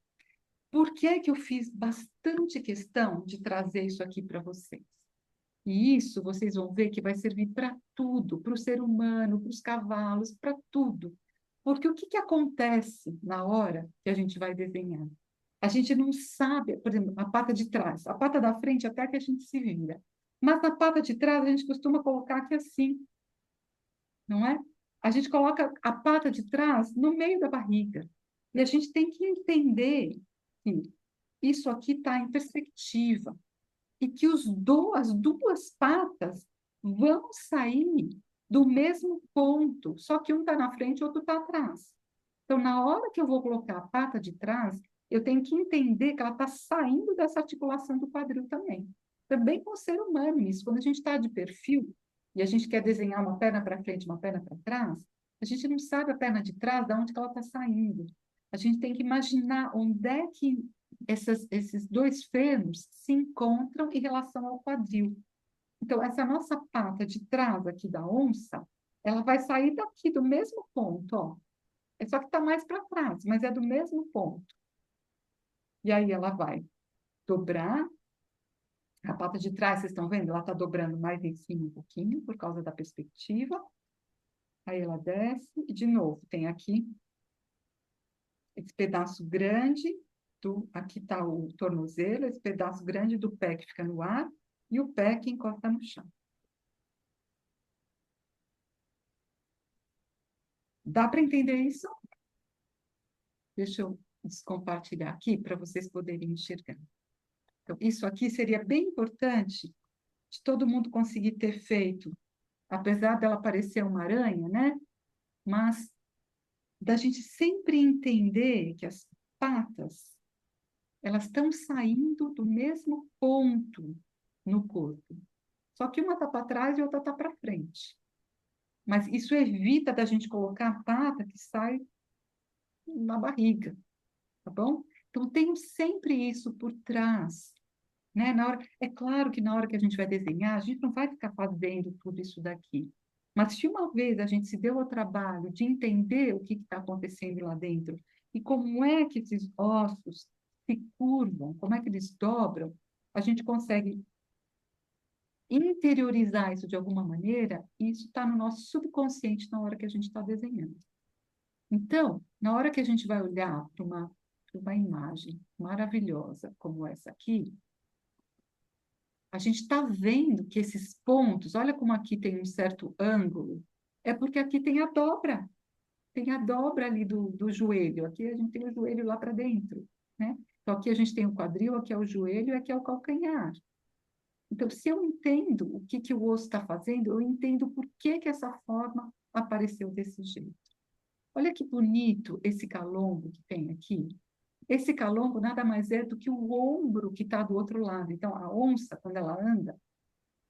Por que que eu fiz bastante questão de trazer isso aqui para vocês? E isso vocês vão ver que vai servir para tudo, para o ser humano, para os cavalos, para tudo. Porque o que que acontece na hora que a gente vai desenhar? A gente não sabe, por exemplo, a pata de trás. A pata da frente até que a gente se vira. Mas na pata de trás a gente costuma colocar aqui assim, não é? A gente coloca a pata de trás no meio da barriga. E a gente tem que entender que isso aqui está em perspectiva. e que as duas patas vão sair do mesmo ponto, só que um está na frente e o outro está atrás. Então, na hora que eu vou colocar a pata de trás, eu tenho que entender que ela está saindo dessa articulação do quadril também. Também com o ser humano isso. Quando a gente está de perfil e a gente quer desenhar uma perna para frente, uma perna para trás, a gente não sabe a perna de trás, de onde que ela está saindo. A gente tem que imaginar onde é que esses dois fêmurs se encontram em relação ao quadril. Então, essa nossa pata de trás aqui da onça, ela vai sair daqui, do mesmo ponto, ó. É só que está mais para trás, mas é do mesmo ponto. E aí ela vai dobrar. A pata de trás, vocês estão vendo? Ela está dobrando mais em cima um pouquinho, por causa da perspectiva. Aí ela desce e, de novo, tem aqui esse pedaço grande, aqui está o tornozelo, esse pedaço grande do pé que fica no ar e o pé que encosta no chão. Dá para entender isso? Deixa eu descompartilhar aqui para vocês poderem enxergar. Então, isso aqui seria bem importante de todo mundo conseguir ter feito, apesar dela parecer uma aranha, né? Mas da gente sempre entender que as patas, elas estão saindo do mesmo ponto no corpo. Só que uma está para trás e outra está para frente. Mas isso evita da gente colocar a pata que sai na barriga, tá bom? Então, tenho sempre isso por trás, né? É claro que na hora que a gente vai desenhar, a gente não vai ficar fazendo tudo isso daqui. Mas se uma vez a gente se deu ao trabalho de entender o que está acontecendo lá dentro e como é que esses ossos se curvam, como é que eles dobram, a gente consegue interiorizar isso de alguma maneira, e isso está no nosso subconsciente na hora que a gente está desenhando. Então, na hora que a gente vai olhar para uma imagem maravilhosa como essa aqui, a gente está vendo que esses pontos, olha como aqui tem um certo ângulo, é porque aqui tem a dobra ali do joelho, aqui a gente tem o joelho lá para dentro, né? Então, aqui a gente tem o quadril, aqui é o joelho e aqui é o calcanhar. Então, se eu entendo o que o osso está fazendo, eu entendo por que essa forma apareceu desse jeito. Olha que bonito esse calombo que tem aqui. Esse calombo nada mais é do que o ombro que está do outro lado. Então, a onça, quando ela anda,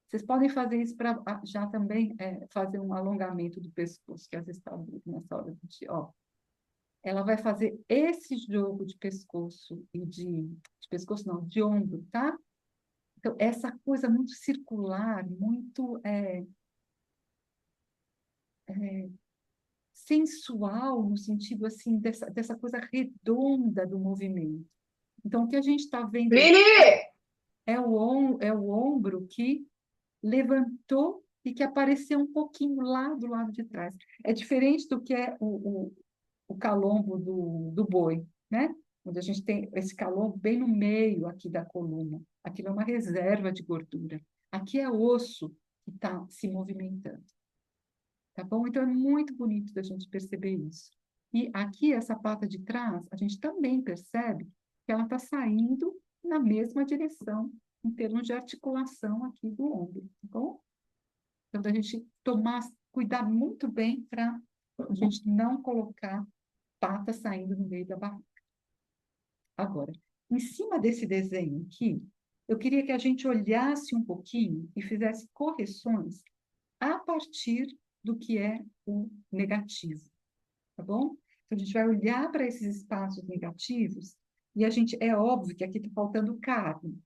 vocês podem fazer isso para já também fazer um alongamento do pescoço, que às vezes está nessa hora ó. Ela vai fazer esse jogo de pescoço e de pescoço não, de ombro, tá? Então, essa coisa muito circular, muito sensual, no sentido assim, dessa coisa redonda do movimento. Então, o que a gente está vendo Lili! é o ombro que levantou e que apareceu um pouquinho lá do lado de trás. É diferente do que é o calombo do boi, né? Onde a gente tem esse calombo bem no meio aqui da coluna. Aquilo é uma reserva de gordura. Aqui é osso que está se movimentando. Tá bom? Então, é muito bonito da gente perceber isso. E aqui, essa pata de trás, a gente também percebe que ela está saindo na mesma direção, em termos de articulação aqui do ombro, tá bom? Então, da gente cuidar muito bem para a gente não colocar pata saindo no meio da barriga. Agora, em cima desse desenho aqui, eu queria que a gente olhasse um pouquinho e fizesse correções a partir do que é o negativo, tá bom? Então, a gente vai olhar para esses espaços negativos e é óbvio que aqui está faltando carne.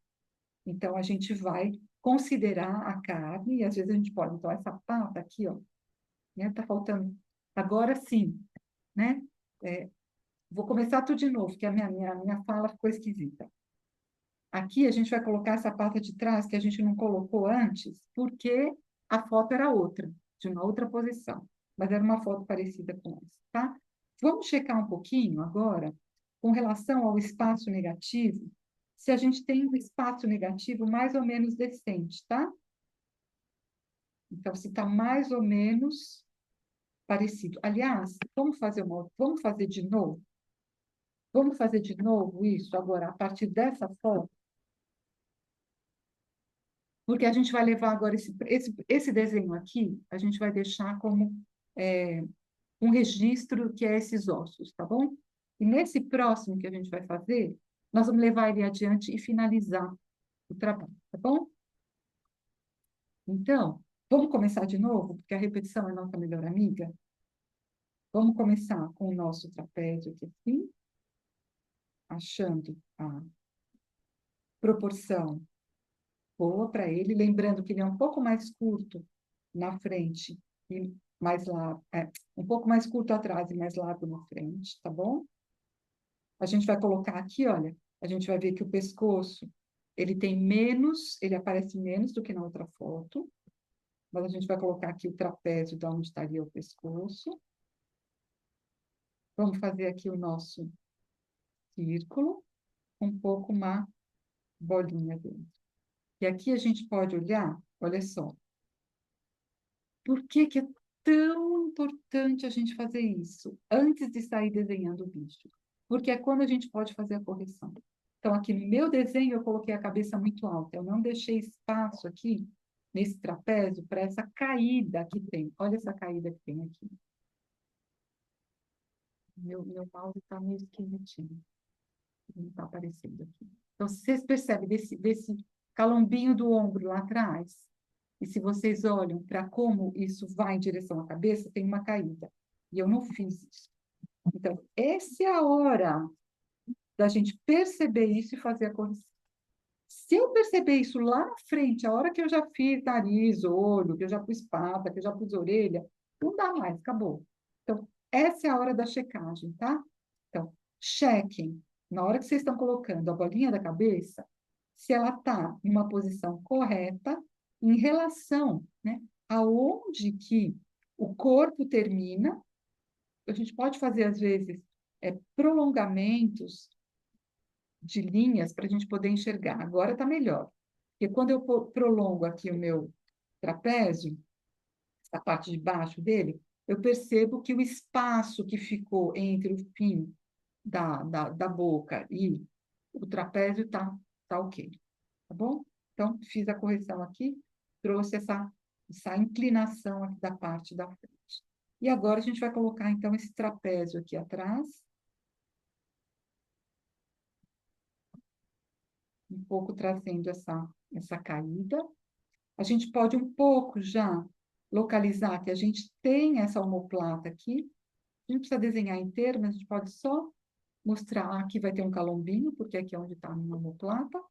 Então, a gente vai considerar a carne e às vezes a gente pode, então, essa pata aqui, ó, né, tá faltando. Agora sim, né? Vou começar tudo de novo, que a minha fala ficou esquisita. Aqui a gente vai colocar essa pata de trás que a gente não colocou antes, porque a foto era outra, de uma outra posição, mas era uma foto parecida com essa, tá? Vamos checar um pouquinho agora, com relação ao espaço negativo, se a gente tem um espaço negativo mais ou menos decente, tá? Então, se está mais ou menos parecido. Aliás, vamos fazer de novo? Vamos fazer de novo isso agora, a partir dessa foto? Porque a gente vai levar agora esse desenho aqui, a gente vai deixar como um registro que é esses ossos, tá bom? E nesse próximo que a gente vai fazer, nós vamos levar ele adiante e finalizar o trabalho, tá bom? Então, vamos começar de novo, porque a repetição é nossa melhor amiga. Vamos começar com o nosso trapézio aqui assim, achando a proporção boa para ele, lembrando que ele é um pouco mais curto na frente e mais largo, um pouco mais curto atrás e mais largo na frente, tá bom? A gente vai colocar aqui, olha, a gente vai ver que o pescoço, ele tem menos, ele aparece menos do que na outra foto, mas a gente vai colocar aqui o trapézio de onde estaria o pescoço. Vamos fazer aqui o nosso círculo, um pouco uma bolinha dentro. E aqui a gente pode olhar, olha só, por que que é tão importante a gente fazer isso antes de sair desenhando o bicho? Porque é quando a gente pode fazer a correção. Então, aqui no meu desenho, eu coloquei a cabeça muito alta. Eu não deixei espaço aqui, nesse trapézio, para essa caída que tem. Olha essa caída que tem aqui. Meu mouse está meio esquisitinho. Não está aparecendo aqui. Então, vocês percebem desse calombinho do ombro lá atrás? E se vocês olham para como isso vai em direção à cabeça, tem uma caída. E eu não fiz isso. Então, essa é a hora da gente perceber isso e fazer a correção. Se eu perceber isso lá na frente, a hora que eu já fiz nariz, olho, que eu já pus pata, que eu já pus orelha, não dá mais, acabou. Então, essa é a hora da checagem, tá? Então, chequem, na hora que vocês estão colocando a bolinha da cabeça, se ela está em uma posição correta em relação, né, aonde que o corpo termina. A gente pode fazer, às vezes, prolongamentos de linhas para a gente poder enxergar. Agora está melhor. Porque quando eu prolongo aqui o meu trapézio, a parte de baixo dele, eu percebo que o espaço que ficou entre o fim da boca e o trapézio tá ok. Tá bom? Então, fiz a correção aqui, trouxe essa inclinação aqui da parte da frente. E agora a gente vai colocar, então, esse trapézio aqui atrás. Um pouco trazendo essa caída. A gente pode um pouco já localizar que a gente tem essa omoplata aqui. A gente precisa desenhar inteiro, mas a gente pode só mostrar. Aqui vai ter um calombinho, porque aqui é onde está a minha omoplata.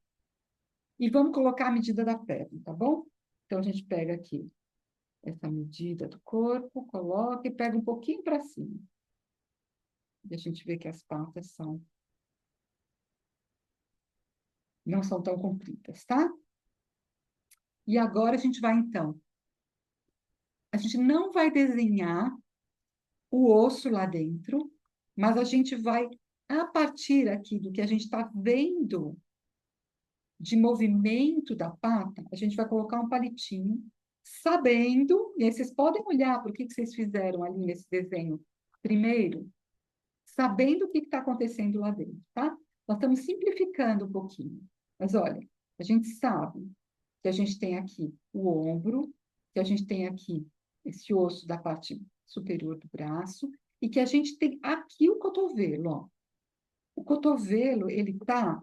E vamos colocar a medida da perna, tá bom? Então, a gente pega aqui essa medida do corpo, coloca e pega um pouquinho para cima. E a gente vê que as patas não são tão compridas, tá? E agora a gente vai, então, a gente não vai desenhar o osso lá dentro, mas a gente vai, a partir aqui do que a gente está vendo de movimento da pata, a gente vai colocar um palitinho, sabendo, e aí vocês podem olhar para o que vocês fizeram ali nesse desenho primeiro, sabendo o que está acontecendo lá dentro, tá? Nós estamos simplificando um pouquinho, mas olha, a gente sabe que a gente tem aqui o ombro, que a gente tem aqui esse osso da parte superior do braço, e que a gente tem aqui o cotovelo, ó. O cotovelo, ele está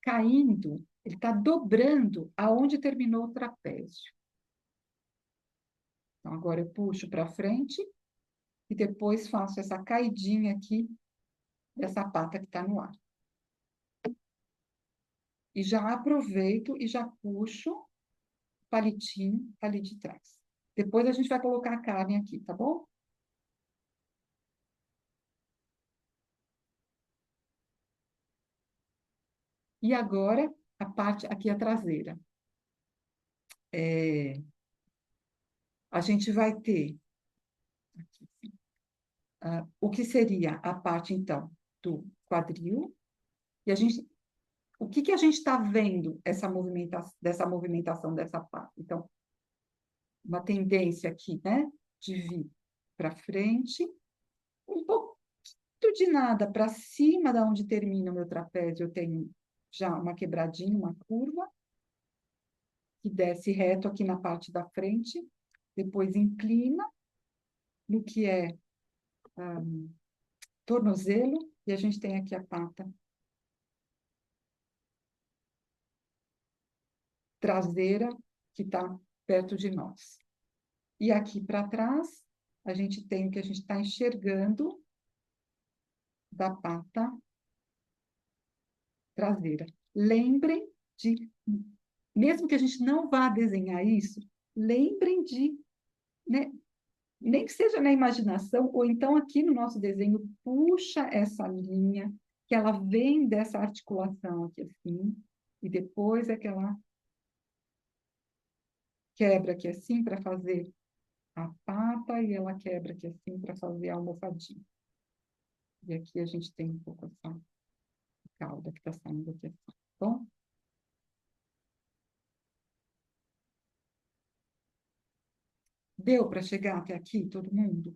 caindo, ele está dobrando aonde terminou o trapézio. Então, agora eu puxo para frente e depois faço essa caidinha aqui dessa pata que está no ar. E já aproveito e já puxo o palitinho ali de trás. Depois a gente vai colocar a carne aqui, tá bom? E agora, a parte aqui, a traseira. A gente vai ter aqui, o que seria a parte, então, do quadril. E o que a gente está vendo dessa movimentação dessa parte? Então, uma tendência aqui, né, de vir para frente, um pouco de nada para cima da onde termina o meu trapézio, eu tenho já uma quebradinha, uma curva. que desce reto aqui na parte da frente, depois inclina no que é tornozelo, e a gente tem aqui a pata traseira, que está perto de nós. E aqui para trás, a gente tem o que a gente está enxergando da pata traseira. Lembrem de, mesmo que a gente não vá desenhar isso, lembrem de, né, nem que seja na imaginação, ou então aqui no nosso desenho, puxa essa linha, que ela vem dessa articulação aqui assim, e depois é que ela quebra aqui assim para fazer a pata, e ela quebra aqui assim para fazer a almofadinha. E aqui a gente tem um pouco essa cauda que está saindo aqui assim, tá bom? Deu para chegar até aqui, todo mundo?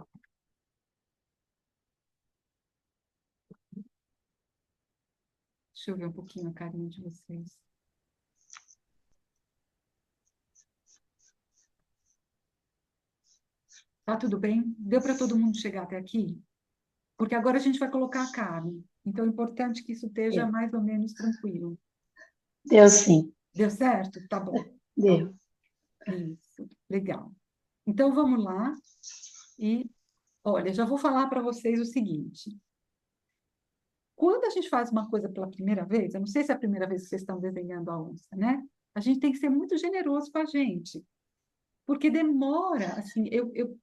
Deixa eu ver um pouquinho a carinha de vocês. Tá tudo bem? Deu para todo mundo chegar até aqui? Porque agora a gente vai colocar a carne. Então, é importante que isso esteja Deu. mais ou menos tranquilo. Deu sim, Deu certo? Tá bom. deu. Isso, legal. Então, vamos lá. E, olha, já vou falar para vocês o seguinte. Quando a gente faz uma coisa pela primeira vez, eu não sei se é a primeira vez que vocês estão desenhando a onça, né? A gente tem que ser muito generoso com a gente. Porque demora, assim, eu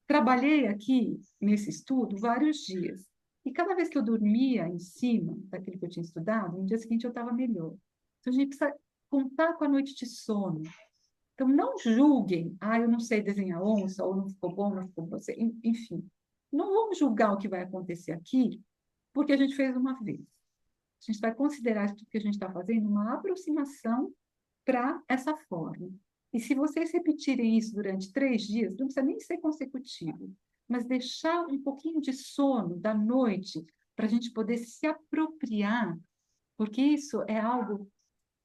trabalhei aqui nesse estudo vários dias. E cada vez que eu dormia em cima daquilo que eu tinha estudado, no dia seguinte eu estava melhor. Então, a gente precisa contar com a noite de sono. Então, não julguem, eu não sei desenhar onça, ou não ficou bom, não ficou bom, enfim. Não vamos julgar o que vai acontecer aqui, porque a gente fez uma vez. A gente vai considerar tudo que a gente está fazendo uma aproximação para essa forma. E se vocês repetirem isso durante 3 dias, não precisa nem ser consecutivo, mas deixar um pouquinho de sono da noite para a gente poder se apropriar, porque isso é algo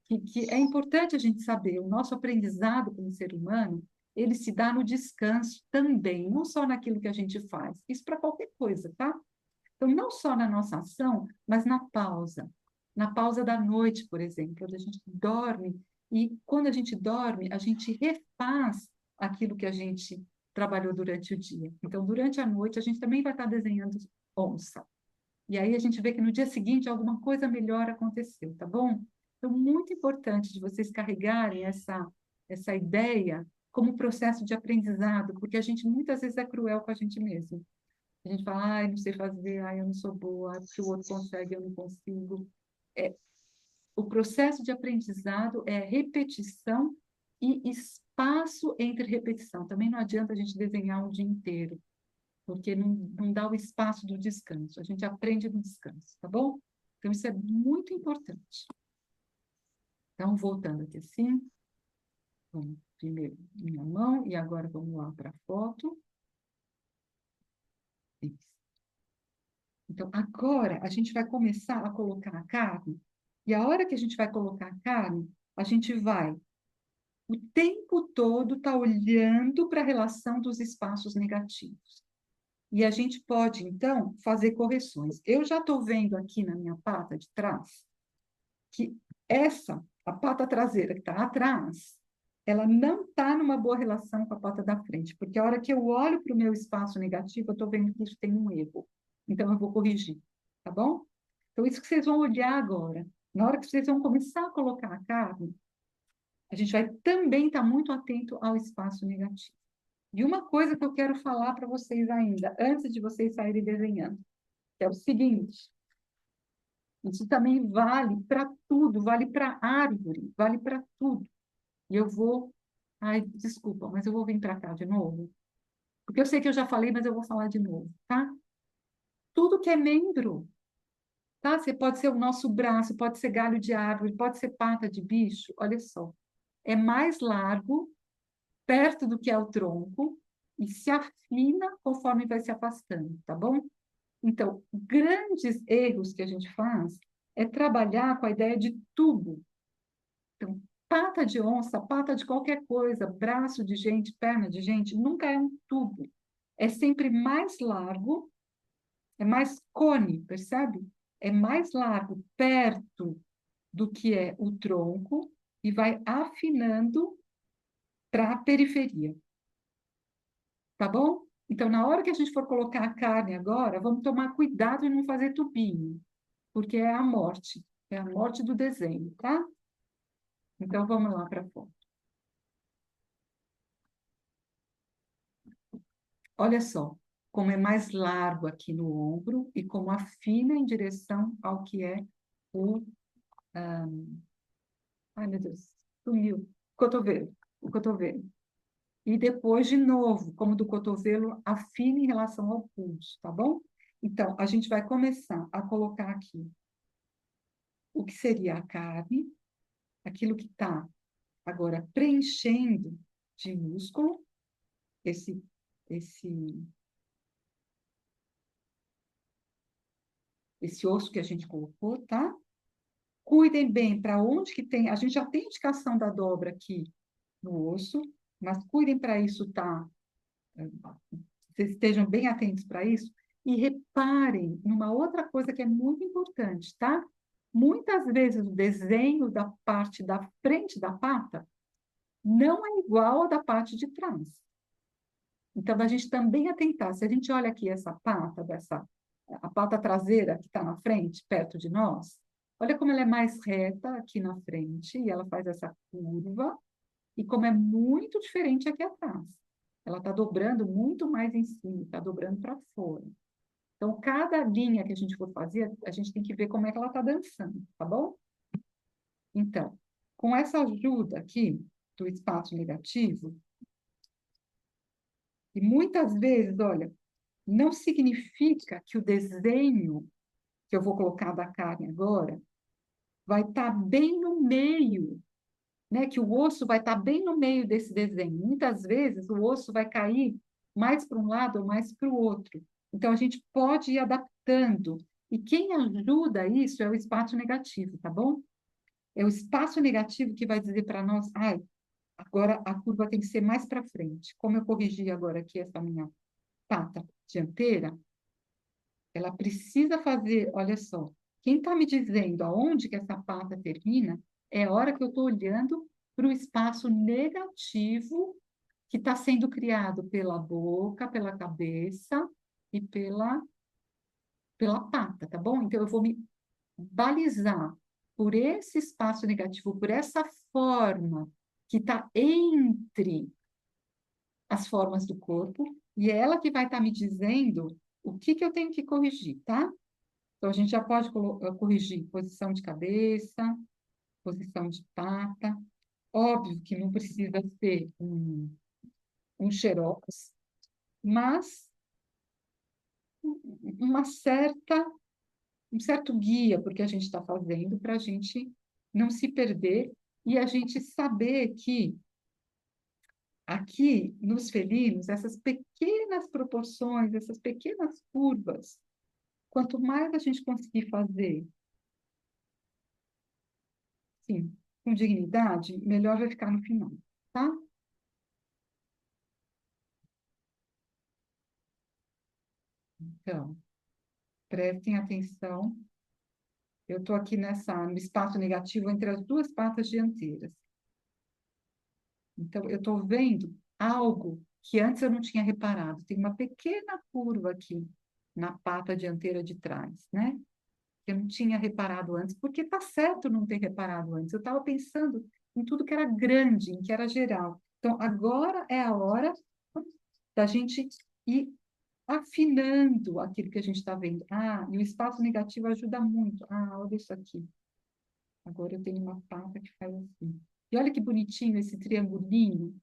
que é importante a gente saber. O nosso aprendizado como ser humano, ele se dá no descanso também, não só naquilo que a gente faz. Isso para qualquer coisa, tá? Então, não só na nossa ação, mas na pausa. Na pausa da noite, por exemplo, onde a gente dorme, e quando a gente dorme, a gente refaz aquilo que a gente trabalhou durante o dia. Então, durante a noite, a gente também vai estar desenhando onça. E aí a gente vê que no dia seguinte alguma coisa melhor aconteceu, tá bom? Então, muito importante de vocês carregarem essa ideia como processo de aprendizado, porque a gente muitas vezes é cruel com a gente mesmo. A gente fala, não sei fazer, eu não sou boa, porque o outro consegue, eu não consigo. O processo de aprendizado é repetição e espaço entre repetição. Também não adianta a gente desenhar um dia inteiro, porque não dá o espaço do descanso. A gente aprende no descanso, tá bom? Então, isso é muito importante. Então, voltando aqui assim, vamos primeiro minha mão, e agora vamos lá para a foto. Isso. Então, agora a gente vai começar a colocar a carne, e a hora que a gente vai colocar a carne, a gente vai, o tempo todo, estar olhando para a relação dos espaços negativos. E a gente pode, então, fazer correções. Eu já estou vendo aqui na minha pata de trás, que a pata traseira que está atrás, ela não está numa boa relação com a pata da frente, porque a hora que eu olho para o meu espaço negativo, eu estou vendo que isso tem um erro. Então, eu vou corrigir, tá bom? Então, isso que vocês vão olhar agora. Na hora que vocês vão começar a colocar a carne, a gente vai também estar muito atento ao espaço negativo. E uma coisa que eu quero falar para vocês ainda, antes de vocês saírem desenhando, que é o seguinte: isso também vale para tudo, vale para árvore, vale para tudo. E eu vou... desculpa, mas eu vou vir para cá de novo. Porque eu sei que eu já falei, mas eu vou falar de novo, tá? Tudo que é membro, tá? Você pode ser o nosso braço, pode ser galho de árvore, pode ser pata de bicho, olha só. É mais largo, perto do que é o tronco, e se afina conforme vai se afastando, tá bom? Então, grandes erros que a gente faz é trabalhar com a ideia de tubo. Então, Pata de onça, pata de qualquer coisa, braço de gente, perna de gente, nunca é um tubo. É sempre mais largo, é mais cone, percebe? É mais largo perto do que é o tronco e vai afinando para a periferia. Tá bom? Então, na hora que a gente for colocar a carne agora, vamos tomar cuidado em não fazer tubinho, porque é a morte do desenho, tá? Então, vamos lá para fora. Olha só, como é mais largo aqui no ombro e como afina em direção ao que é o... ai, meu Deus, sumiu. Cotovelo, o cotovelo. E depois, de novo, como do cotovelo, afina em relação ao pulso, tá bom? Então, a gente vai começar a colocar aqui o que seria a carne, aquilo que está agora preenchendo de músculo, esse, esse, esse osso que a gente colocou, tá? Cuidem bem para onde que tem. A gente já tem indicação da dobra aqui no osso, mas cuidem para isso, tá? Vocês estejam bem atentos para isso. E reparem numa outra coisa que é muito importante, tá? Muitas vezes o desenho da parte da frente da pata não é igual ao da parte de trás. Então, a gente também atentar. Se a gente olha aqui essa pata, a pata traseira que está na frente, perto de nós, olha como ela é mais reta aqui na frente, e ela faz essa curva, e como é muito diferente aqui atrás. Ela está dobrando muito mais em cima, está dobrando para fora. Então, cada linha que a gente for fazer, a gente tem que ver como é que ela está dançando, tá bom? Então, com essa ajuda aqui do espaço negativo, e muitas vezes, olha, não significa que o desenho que eu vou colocar da carne agora vai estar bem no meio, né? Que o osso vai estar bem no meio desse desenho. Muitas vezes o osso vai cair mais para um lado ou mais para o outro. Então a gente pode ir adaptando. E quem ajuda isso é o espaço negativo, tá bom? É o espaço negativo que vai dizer para nós, ai, agora a curva tem que ser mais para frente. Como eu corrigi agora aqui essa minha pata dianteira, ela precisa fazer, olha só, quem está me dizendo aonde que essa pata termina é a hora que eu estou olhando para o espaço negativo que está sendo criado pela boca, pela cabeça e pela pata, tá bom? Então, eu vou me balizar por esse espaço negativo, por essa forma que está entre as formas do corpo, e é ela que vai estar me dizendo o que eu tenho que corrigir, tá? Então, a gente já pode corrigir posição de cabeça, posição de pata. Óbvio que não precisa ser um xerox, mas uma certa, um certo guia porque a gente está fazendo para a gente não se perder e a gente saber que aqui nos felinos, essas pequenas proporções, essas pequenas curvas, quanto mais a gente conseguir fazer, sim, com dignidade, melhor vai ficar no final, tá? Então, prestem atenção. Eu estou aqui no espaço negativo entre as duas patas dianteiras. Então, eu estou vendo algo que antes eu não tinha reparado. Tem uma pequena curva aqui na pata dianteira de trás, né? Que eu não tinha reparado antes, porque está certo não ter reparado antes. Eu estava pensando em tudo que era grande, em que era geral. Então, agora é a hora da gente ir afinando aquilo que a gente está vendo. Ah, e o espaço negativo ajuda muito. Ah, olha isso aqui. Agora eu tenho uma pata que faz assim. E olha que bonitinho esse triangulinho,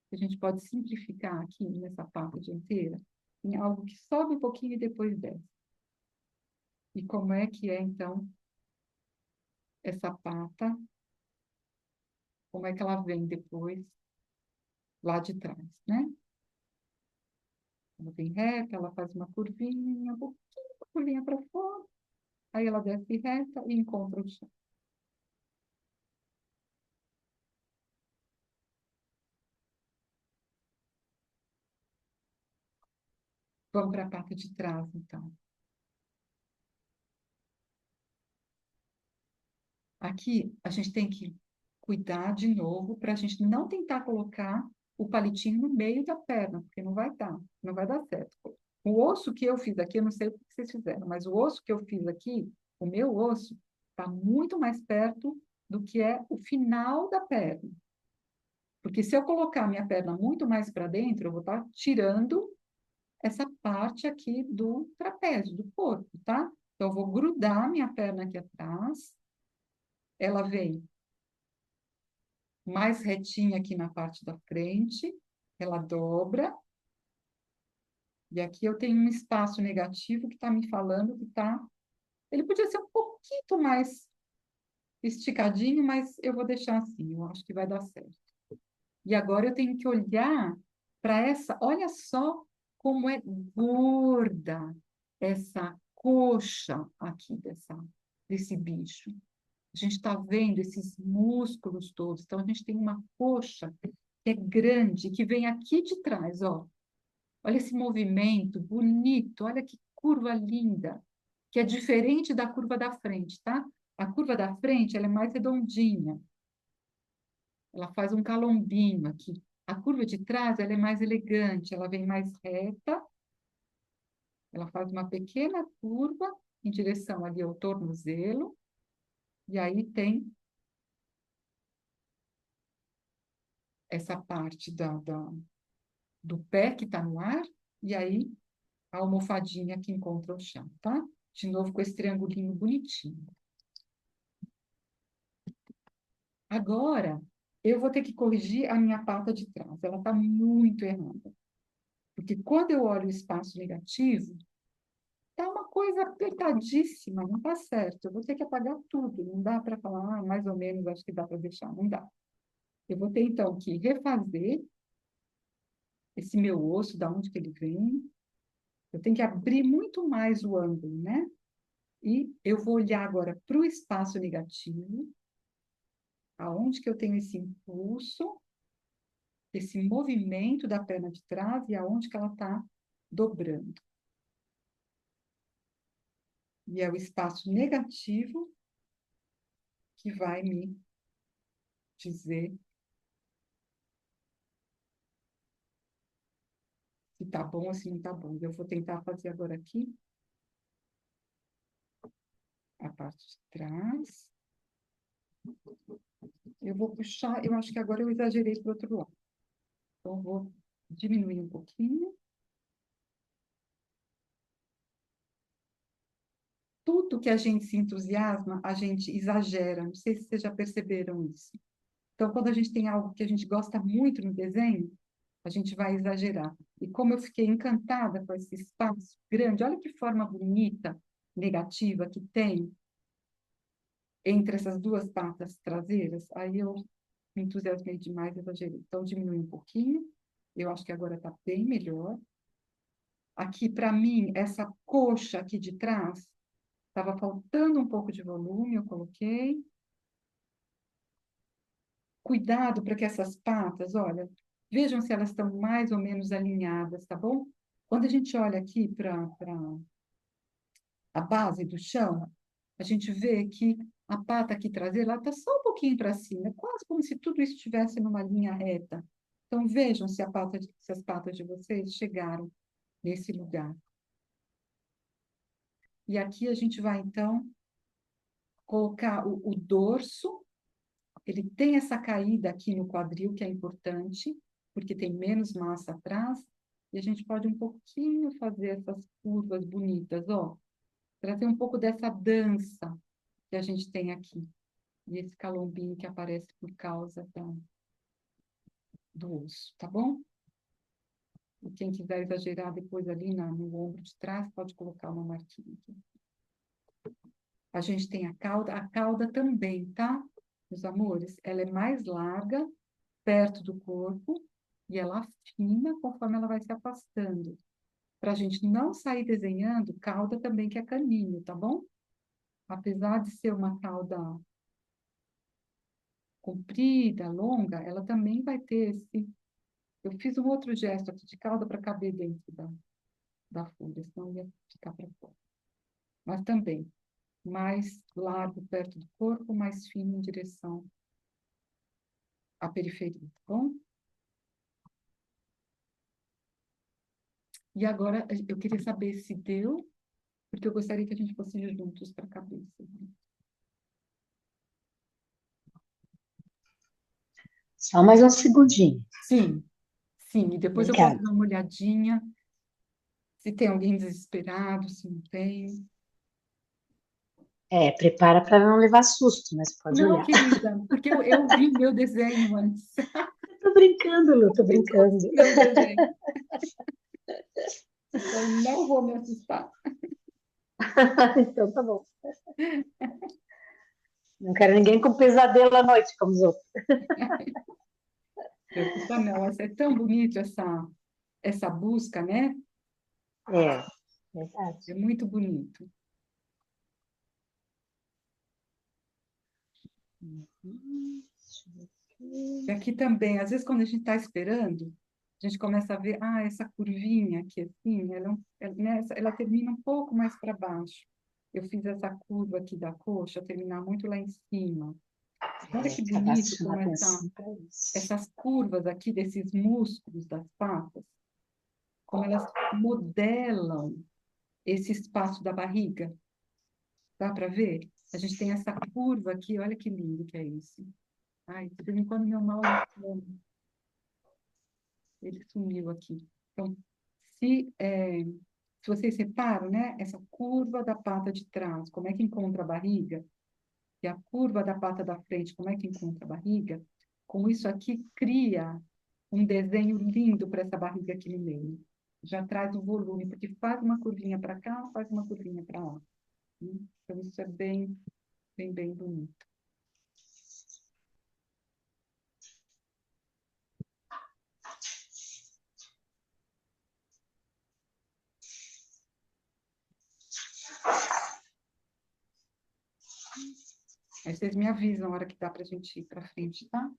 que a gente pode simplificar aqui nessa pata dianteira, em algo que sobe um pouquinho e depois desce. E como é que é, então, essa pata? Como é que ela vem depois, lá de trás, né? Ela vem reta, ela faz uma curvinha, um pouquinho, uma curvinha para fora, aí ela desce reta e encontra o chão. Vamos para a pata de trás, então. Aqui, a gente tem que cuidar de novo para a gente não tentar colocar o palitinho no meio da perna, porque não vai dar certo. O osso que eu fiz aqui, eu não sei o que vocês fizeram, mas o osso que eu fiz aqui, o meu osso, está muito mais perto do que é o final da perna. Porque se eu colocar minha perna muito mais para dentro, eu vou estar tirando essa parte aqui do trapézio, do corpo, tá? Então, eu vou grudar minha perna aqui atrás, ela vem mais retinha aqui na parte da frente, ela dobra, e aqui eu tenho um espaço negativo que está me falando que tá. Ele podia ser um pouquinho mais esticadinho, mas eu vou deixar assim, eu acho que vai dar certo. E agora eu tenho que olhar para essa, olha só como é gorda essa coxa aqui desse bicho. A gente está vendo esses músculos todos. Então, a gente tem uma coxa que é grande, que vem aqui de trás, ó. Olha esse movimento bonito, olha que curva linda, que é diferente da curva da frente, tá? A curva da frente, ela é mais redondinha. Ela faz um calombinho aqui. A curva de trás, ela é mais elegante, ela vem mais reta, ela faz uma pequena curva em direção ali ao tornozelo, e aí tem essa parte do pé que está no ar, e aí a almofadinha que encontra o chão, tá? De novo com esse triangulinho bonitinho. Agora, eu vou ter que corrigir a minha pata de trás. Ela está muito errada. Porque quando eu olho o espaço negativo, tá uma coisa apertadíssima, não tá certo. Eu vou ter que apagar tudo. Não dá para falar, mais ou menos, acho que dá para deixar. Não dá. Eu vou ter, então, que refazer esse meu osso, da onde que ele vem. Eu tenho que abrir muito mais o ângulo, né? E eu vou olhar agora para o espaço negativo, aonde que eu tenho esse impulso, esse movimento da perna de trás e aonde que ela está dobrando. E é o espaço negativo que vai me dizer se está bom ou se não está bom. Eu vou tentar fazer agora aqui a parte de trás. Eu vou puxar, eu acho que agora eu exagerei para o outro lado. Então, eu vou diminuir um pouquinho. Tudo que a gente se entusiasma, a gente exagera. Não sei se vocês já perceberam isso. Então, quando a gente tem algo que a gente gosta muito no desenho, a gente vai exagerar. E como eu fiquei encantada com esse espaço grande, olha que forma bonita, negativa que tem entre essas duas patas traseiras, aí eu me entusiasmei demais, exagerei. Então, diminui um pouquinho. Eu acho que agora está bem melhor. Aqui, para mim, essa coxa aqui de trás, estava faltando um pouco de volume, eu coloquei. Cuidado para que essas patas, olha, vejam se elas estão mais ou menos alinhadas, tá bom? Quando a gente olha aqui para a base do chão, a gente vê que a pata aqui traseira está só um pouquinho para cima, é quase como se tudo isso estivesse numa linha reta. Então, vejam se as patas de vocês chegaram nesse lugar. E aqui a gente vai, então, colocar o dorso. Ele tem essa caída aqui no quadril, que é importante, porque tem menos massa atrás. E a gente pode um pouquinho fazer essas curvas bonitas, ó. Trazer um pouco dessa dança que a gente tem aqui. E esse calombinho que aparece por causa do osso, tá bom? E quem quiser exagerar depois ali no ombro de trás, pode colocar uma marquinha aqui. A gente tem a cauda também, tá? Meus amores, ela é mais larga, perto do corpo, e ela afina conforme ela vai se afastando. Para a gente não sair desenhando cauda também, que é caninho, tá bom? Apesar de ser uma cauda comprida, longa, ela também vai ter esse... Eu fiz um outro gesto aqui de cauda para caber dentro da folha, senão ia ficar para fora. Mas também mais largo perto do corpo, mais fino em direção à periferia, tá bom? E agora eu queria saber se deu, porque eu gostaria que a gente fosse juntos para a cabeça. Só mais um segundinho. Sim, sim, e depois eu posso Obrigada. dar uma olhadinha, se tem alguém desesperado, se não tem. Prepara para não levar susto, mas pode Não, olhar. querida, porque eu vi meu desenho antes. Tô brincando, Lu, tô brincando. Meu desenho. Então, eu não vou me assustar. Então tá bom. Não quero ninguém com pesadelo à noite, como os outros. Preocupa não, essa é tão bonito, essa busca, né? É, verdade. É muito bonito. Deixa eu ver aqui. E aqui também, às vezes, quando a gente está esperando, a gente começa a ver, essa curvinha aqui, assim, ela termina um pouco mais para baixo. Eu fiz essa curva aqui da coxa terminar muito lá em cima. Olha que Acabar bonito chamando como atenção para isso. essas curvas aqui desses músculos das patas, como elas modelam esse espaço da barriga. Dá para ver? A gente tem essa curva aqui, olha que lindo que é isso. Ai, de vez em quando meu mouse ele sumiu aqui. Então, se vocês reparam, né, essa curva da pata de trás, como é que encontra a barriga? E a curva da pata da frente, como é que encontra a barriga? Com isso aqui, cria um desenho lindo para essa barriga aqui no meio. Já traz o volume, porque faz uma curvinha para cá, faz uma curvinha para lá. Então, isso é bem, bem, bem bonito. Aí vocês me avisam na hora que dá para a gente ir para frente, tá?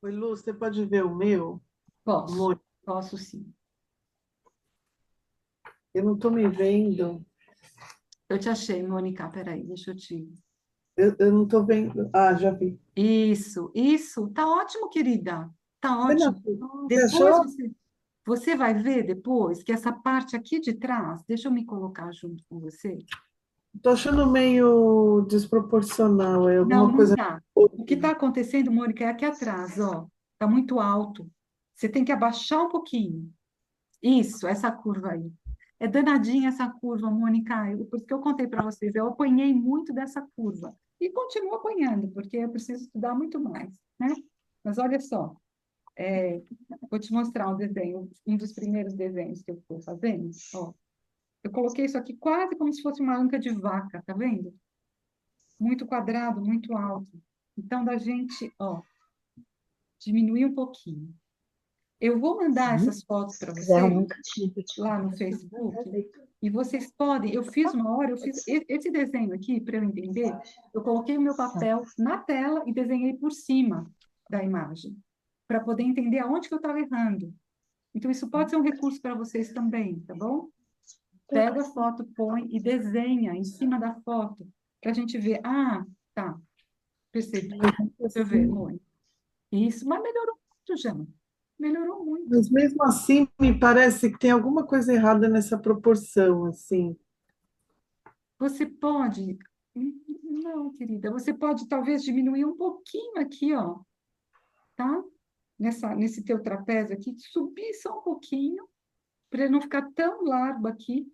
Oi, Lu, você pode ver o meu? Posso, Amor, posso sim. eu não estou me vendo. Eu te achei, Mônica, peraí, deixa eu te... Eu não estou vendo. Ah, já vi. Isso, tá ótimo, querida, tá Mas não, ótimo. você Depois achou? você vai ver depois que essa parte aqui de trás, deixa eu me colocar junto com você. Estou achando meio desproporcional. É Não, alguma não coisa. tá. O que está acontecendo, Mônica, é aqui atrás, ó. Tá muito alto. Você tem que abaixar um pouquinho. Isso, essa curva aí. É danadinha essa curva, Mônica. Por isso que eu contei para vocês. Eu apanhei muito dessa curva. E continuo apanhando, porque eu preciso estudar muito mais, né? Mas olha só, vou te mostrar um desenho, um dos primeiros desenhos que eu estou fazendo. Ó, eu coloquei isso aqui quase como se fosse uma anca de vaca, tá vendo? Muito quadrado, muito alto. Então, da gente, ó, diminuir um pouquinho. Eu vou mandar essas fotos para Se quiser vocês arrumar um cantinho para te lá no colocar, Facebook, aproveita. e vocês podem, eu fiz uma hora, eu fiz esse desenho aqui, para eu entender, eu coloquei o meu papel na tela e desenhei por cima da imagem, para poder entender aonde que eu estava errando. Então, isso pode ser um recurso para vocês também, tá bom? Pega a foto, põe e desenha em cima da foto, para a gente ver, tá, percebi, deixa eu ver, Mônica. Isso, mas melhorou muito, já. Melhorou muito. Mas mesmo assim, me parece que tem alguma coisa errada nessa proporção, assim. Você pode. Não, querida, você pode talvez diminuir um pouquinho aqui, ó, tá? Nesse teu trapézio aqui, subir só um pouquinho, para ele não ficar tão largo aqui,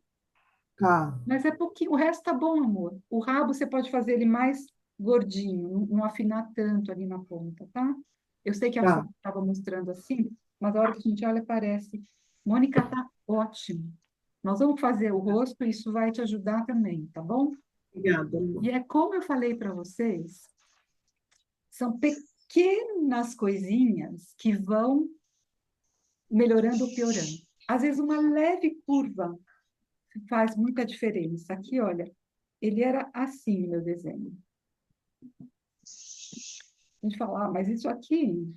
Tá, mas é pouquinho. O resto tá bom, amor. O rabo você pode fazer ele mais gordinho, não afinar tanto ali na ponta, tá? Eu sei que a tá. foto estava mostrando assim, mas a hora que a gente olha, parece. Mônica, tá ótimo. Nós vamos fazer o rosto, e isso vai te ajudar também, tá bom? Obrigada, Lu. E é como eu falei para vocês, são pequenas coisinhas que vão melhorando ou piorando. Às vezes, uma leve curva faz muita diferença. Aqui, olha, ele era assim, meu desenho. A gente fala, mas isso aqui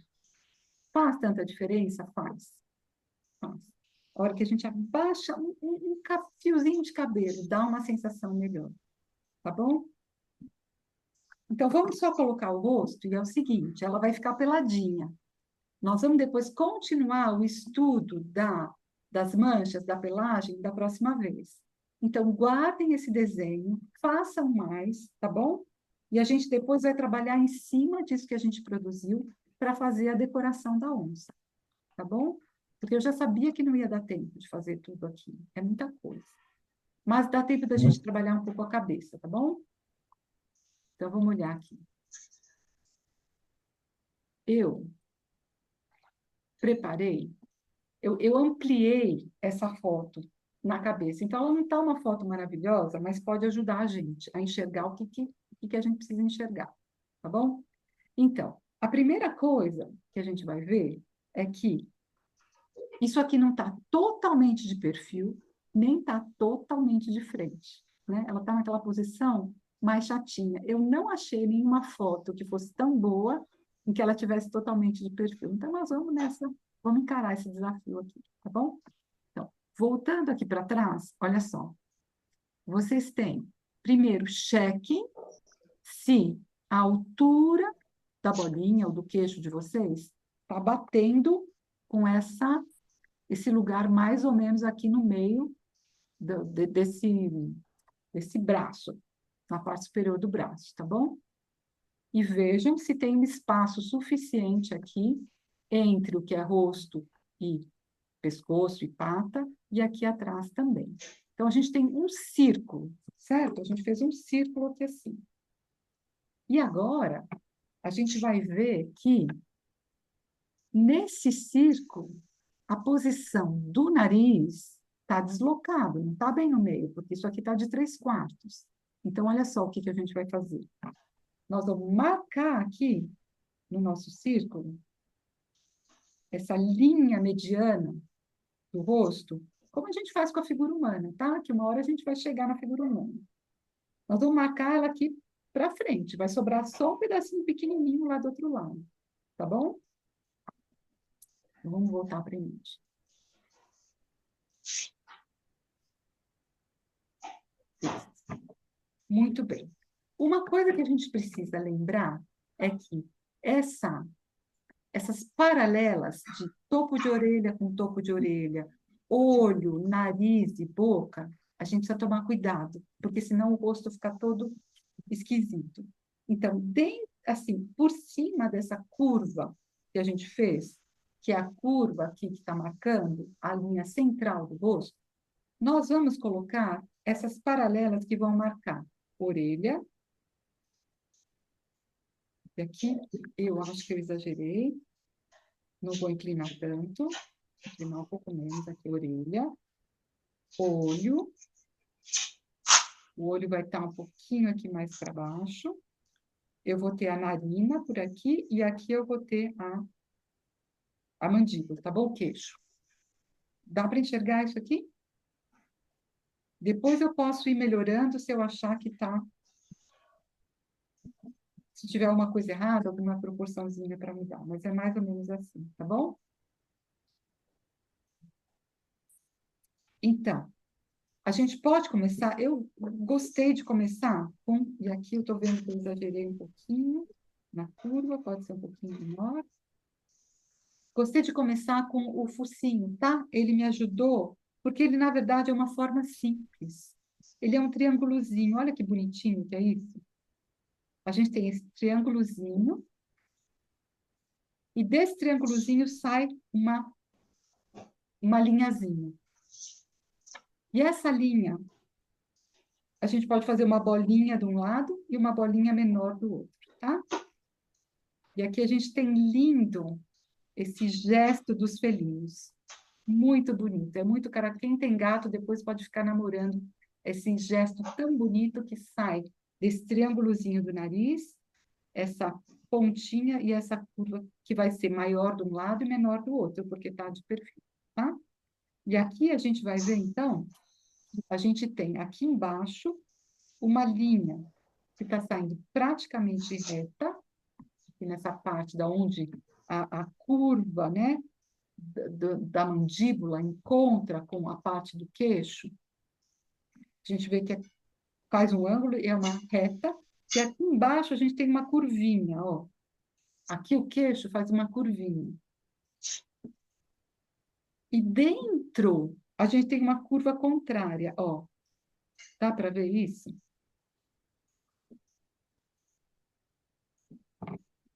faz tanta diferença? Faz. faz. A hora que a gente abaixa um fiozinho de cabelo, dá uma sensação melhor. Tá bom? Então, vamos só colocar o rosto, e é o seguinte, ela vai ficar peladinha. Nós vamos depois continuar o estudo das manchas, da pelagem, da próxima vez. Então, guardem esse desenho, façam mais, tá bom? E a gente depois vai trabalhar em cima disso que a gente produziu para fazer a decoração da onça, tá bom? Porque eu já sabia que não ia dar tempo de fazer tudo aqui, é muita coisa. Mas dá tempo da gente trabalhar um pouco a cabeça, tá bom? Então, vamos olhar aqui. Eu preparei, eu ampliei essa foto na cabeça. Então, ela não está uma foto maravilhosa, mas pode ajudar a gente a enxergar o que a gente precisa enxergar, tá bom? Então, a primeira coisa que a gente vai ver é que isso aqui não está totalmente de perfil, nem está totalmente de frente, né? Ela está naquela posição mais chatinha. Eu não achei nenhuma foto que fosse tão boa em que ela tivesse totalmente de perfil. Então, nós vamos nessa, vamos encarar esse desafio aqui, tá bom? Então, voltando aqui para trás, olha só. Vocês têm, primeiro, chequem se a altura da bolinha ou do queixo de vocês está batendo com esse lugar mais ou menos aqui no meio desse braço, na parte superior do braço, tá bom? E vejam se tem espaço suficiente aqui entre o que é rosto e pescoço e pata, e aqui atrás também. Então, a gente tem um círculo, certo? A gente fez um círculo aqui assim. E agora, a gente vai ver que, nesse círculo, a posição do nariz está deslocada, não está bem no meio, porque isso aqui está de 3/4. Então, olha só o que a gente vai fazer. Nós vamos marcar aqui, no nosso círculo, essa linha mediana do rosto, como a gente faz com a figura humana, tá? Que uma hora a gente vai chegar na figura humana. Nós vamos marcar ela aqui para frente, vai sobrar só um pedacinho pequenininho lá do outro lado, tá bom? Então, vamos voltar para a imagem. Muito bem. Uma coisa que a gente precisa lembrar é que essas paralelas de topo de orelha com topo de orelha, olho, nariz e boca, a gente precisa tomar cuidado, porque senão o rosto fica todo esquisito. Então, assim, por cima dessa curva que a gente fez, que é a curva aqui que está marcando a linha central do rosto, nós vamos colocar essas paralelas que vão marcar orelha. E aqui, eu acho que eu exagerei. Não vou inclinar tanto. Vou inclinar um pouco menos aqui, orelha. Olho. O olho vai estar um pouquinho aqui mais para baixo. Eu vou ter a narina por aqui, e aqui eu vou ter a mandíbula, tá bom? O queixo. Dá para enxergar isso aqui? Depois eu posso ir melhorando se eu achar que está... Se tiver alguma coisa errada, alguma proporçãozinha para mudar, mas é mais ou menos assim, tá bom? Então, a gente pode começar, eu gostei de começar com, e aqui eu estou vendo que eu exagerei um pouquinho na curva, pode ser um pouquinho menor. Gostei de começar com o focinho, tá? Ele me ajudou, porque ele, na verdade, é uma forma simples. Ele é um triângulozinho, olha que bonitinho que é isso. A gente tem esse triângulozinho, e desse triângulozinho sai uma linhazinha. E essa linha, a gente pode fazer uma bolinha de um lado e uma bolinha menor do outro, tá? E aqui a gente tem lindo esse gesto dos felinos. Muito bonito, é muito cara. Quem tem gato depois pode ficar namorando esse gesto tão bonito que sai desse triângulozinho do nariz, essa pontinha e essa curva que vai ser maior de um lado e menor do outro, porque está de perfil, tá? E aqui a gente vai ver, então, a gente tem aqui embaixo uma linha que está saindo praticamente reta, aqui nessa parte da onde a curva, né, da mandíbula encontra com a parte do queixo, a gente vê que faz um ângulo e é uma reta, e aqui embaixo a gente tem uma curvinha, ó. Aqui o queixo faz uma curvinha. E dentro a gente tem uma curva contrária, ó. Dá para ver isso?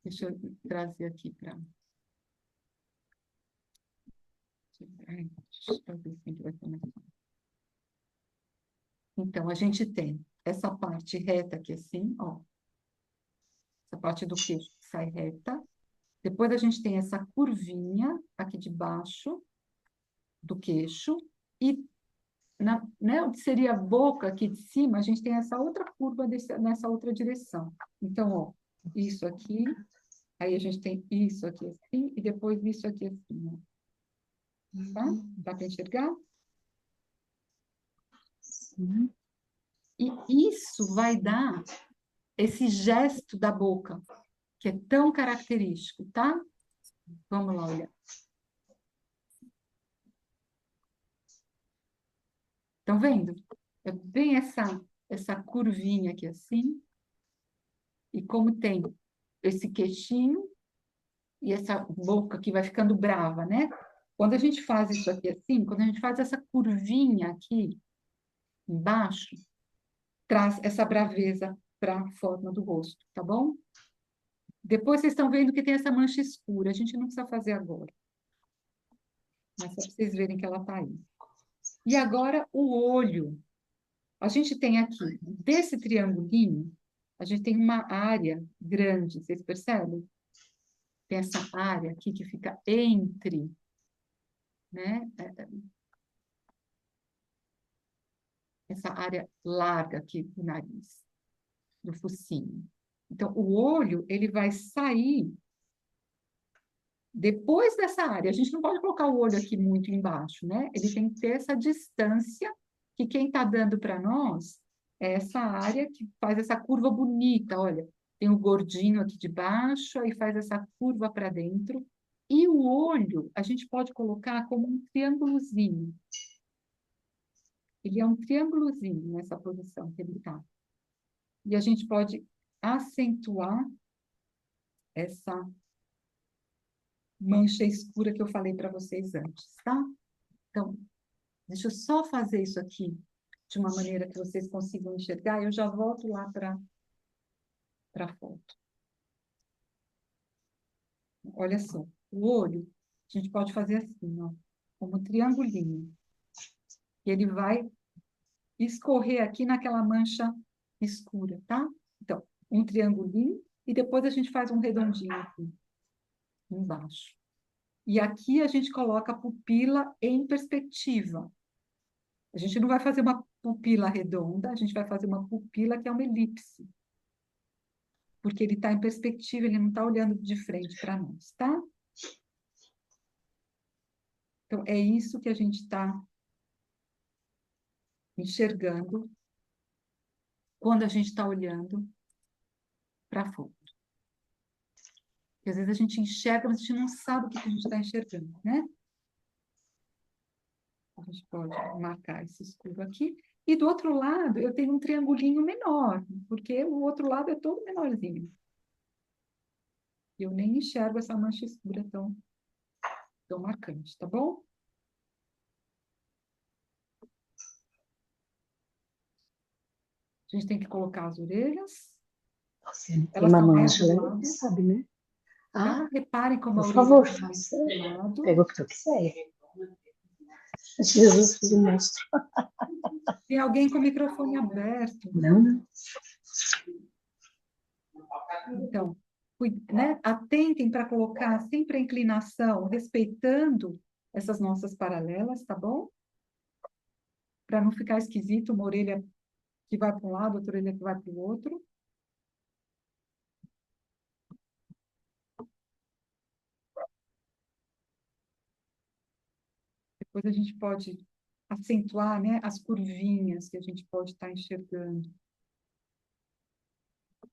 Deixa eu trazer aqui para... Então, a gente tem essa parte reta aqui assim, ó. Essa parte do queixo que sai reta. Depois a gente tem essa curvinha aqui de baixo do queixo. E né, o que seria a boca aqui de cima, a gente tem essa outra curva nessa outra direção. Então, ó, isso aqui, aí a gente tem isso aqui assim, e depois isso aqui assim, ó. Tá? Dá para enxergar? Sim. E isso vai dar esse gesto da boca, que é tão característico, tá? Vamos lá olhar. Estão vendo? É bem essa curvinha aqui assim. E como tem esse queixinho e essa boca que vai ficando brava, né? Quando a gente faz isso aqui assim, quando a gente faz essa curvinha aqui embaixo, traz essa braveza para a forma do rosto, tá bom? Depois vocês estão vendo que tem essa mancha escura. A gente não precisa fazer agora. Mas só para vocês verem que ela está aí. E agora o olho. A gente tem aqui, desse triangulinho, a gente tem uma área grande, vocês percebem? Tem essa área aqui que fica entre, né? Essa área larga aqui do nariz, do focinho. Então, o olho, ele vai sair depois dessa área. A gente não pode colocar o olho aqui muito embaixo, né? Ele tem que ter essa distância que quem está dando para nós é essa área que faz essa curva bonita, olha. Tem o gordinho aqui de baixo, aí faz essa curva para dentro. E o olho, a gente pode colocar como um triângulozinho. Ele é um triângulozinho nessa posição que ele está. E a gente pode acentuar essa mancha escura que eu falei para vocês antes, tá? Então, deixa eu só fazer isso aqui de uma maneira que vocês consigam enxergar. Eu já volto lá para a foto. Olha só, o olho, a gente pode fazer assim, ó, como um triangulinho. E ele vai escorrer aqui naquela mancha escura, tá? Então, um triangulinho e depois a gente faz um redondinho aqui, embaixo. E aqui a gente coloca a pupila em perspectiva. A gente não vai fazer uma pupila redonda, a gente vai fazer uma pupila que é uma elipse. Porque ele está em perspectiva, ele não está olhando de frente para nós, tá? Então, é isso que a gente está enxergando quando a gente está olhando para a foto. Porque às vezes a gente enxerga, mas a gente não sabe o que a gente está enxergando, né? A gente pode marcar esse escuro aqui. E do outro lado, eu tenho um triangulinho menor, porque o outro lado é todo menorzinho. Eu nem enxergo essa mancha escura tão marcante, tá bom? A gente tem que colocar as orelhas. Nossa, ele tem Elas uma estão mais mancha, do lado, sabe, né? tá? Ah, Reparem como a por orelha favor, está mais faça. do lado. Pega o que tu quiser. Jesus fez um monstro. Tem alguém com o microfone aberto. Não, não. Então, né, atentem para colocar sempre a inclinação, respeitando essas nossas paralelas, tá bom? Para não ficar esquisito, uma orelha que vai para um lado, outra orelha que vai para o outro. Depois a gente pode acentuar, né, as curvinhas que a gente pode estar enxergando.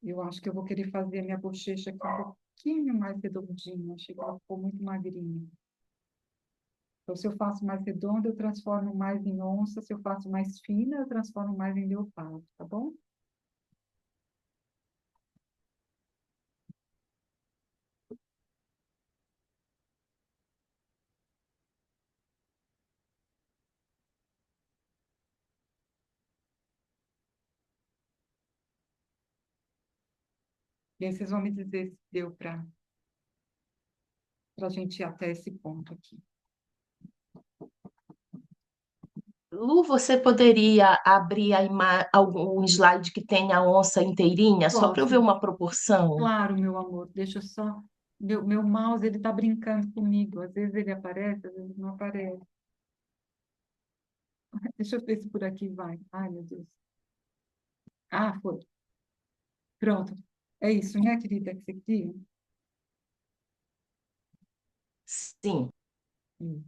Eu acho que eu vou querer fazer a minha bochecha aqui um pouquinho mais redondinha. Achei que ela ficou muito magrinha. Então, se eu faço mais redonda, eu transformo mais em onça. Se eu faço mais fina, eu transformo mais em leopardo, tá bom? E aí vocês vão me dizer se deu para a gente ir até esse ponto aqui. Lu, você poderia abrir algum slide que tenha a onça inteirinha, só para eu ver Posso? uma proporção? Claro, meu amor. Deixa eu só... Meu mouse, ele tá brincando comigo. Às vezes ele aparece, às vezes não aparece. Deixa eu ver se por aqui vai. Ai, meu Deus. Ah, foi. Pronto. É isso, né, querida, que você queria? Sim. Isso.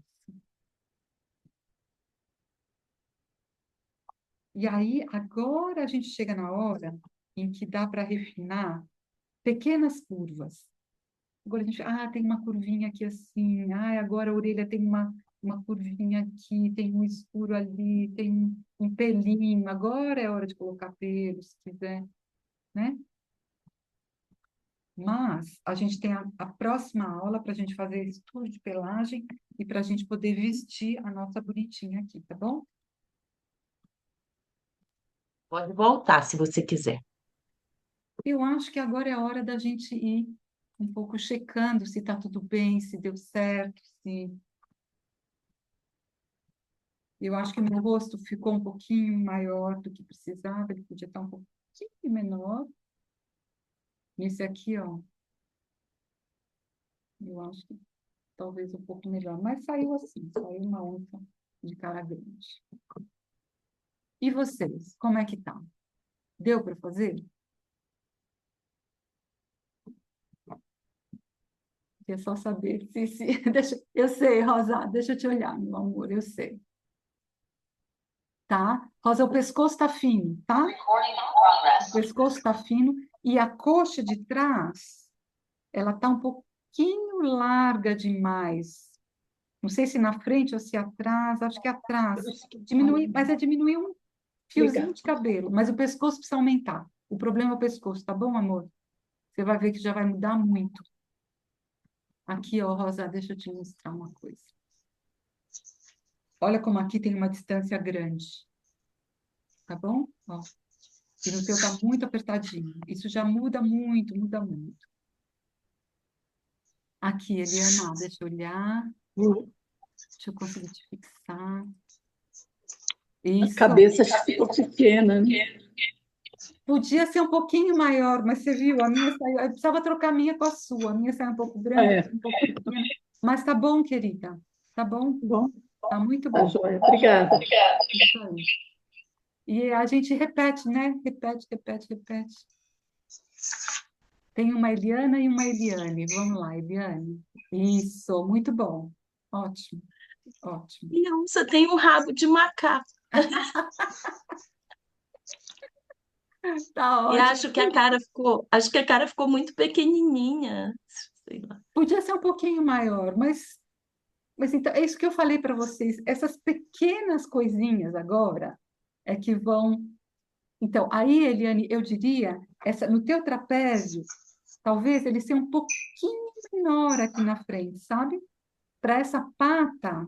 E aí, agora a gente chega na hora em que dá para refinar pequenas curvas. Agora a gente, tem uma curvinha aqui assim, agora a orelha tem uma curvinha aqui, tem um escuro ali, tem um pelinho, agora é hora de colocar pelo, se quiser, né? Mas a gente tem a próxima aula para a gente fazer estudo de pelagem e para a gente poder vestir a nossa bonitinha aqui, tá bom? Pode voltar se você quiser. Eu acho que agora é hora da gente ir um pouco checando se está tudo bem, se deu certo, se... Eu acho que meu rosto ficou um pouquinho maior do que precisava, ele podia estar um pouquinho menor. Esse aqui, ó, eu acho que talvez um pouco melhor, mas saiu assim, saiu uma onça de cara grande. E vocês, como é que tá? Deu para fazer? É só saber se... Eu sei, Rosa, deixa eu te olhar, meu amor, eu sei. Tá? Rosa, o pescoço está fino, tá? O pescoço está fino e a coxa de trás, ela está um pouquinho larga demais. Não sei se na frente ou se atrás, acho que atrás. Diminui, mas é diminuir um fiozinho de cabelo, mas o pescoço precisa aumentar. O problema é o pescoço, tá bom, amor? Você vai ver que já vai mudar muito. Aqui, ó, Rosa, deixa eu te mostrar uma coisa. Olha como aqui tem uma distância grande. Tá bom? Ó. E no teu tá muito apertadinho. Isso já muda muito, muda muito. Aqui, Eliana, deixa eu olhar. Deixa eu conseguir te fixar. A Isso. cabeça ficou pequena, né? Podia ser um pouquinho maior, mas você viu, a minha saiu. Eu precisava trocar a minha com a sua. A minha saiu um pouco grande, É. um pouco pequena. Mas tá bom, querida. Tá bom? Bom, Tá muito tá bom. joia. Obrigada. Isso aí. E a gente repete, né? Repete, repete, repete. Tem uma Eliana e uma Eliane. Vamos lá, Eliane. Isso, muito bom. Ótimo, ótimo. E a onça tem um rabo de macaco. Tá E ótimo. acho que a cara ficou muito pequenininha. Sei lá. Podia ser um pouquinho maior, mas então, é isso que eu falei para vocês. Essas pequenas coisinhas agora é que vão. Então, aí, Eliane, eu diria, no teu trapézio, talvez ele seja um pouquinho menor aqui na frente, sabe? Para essa pata,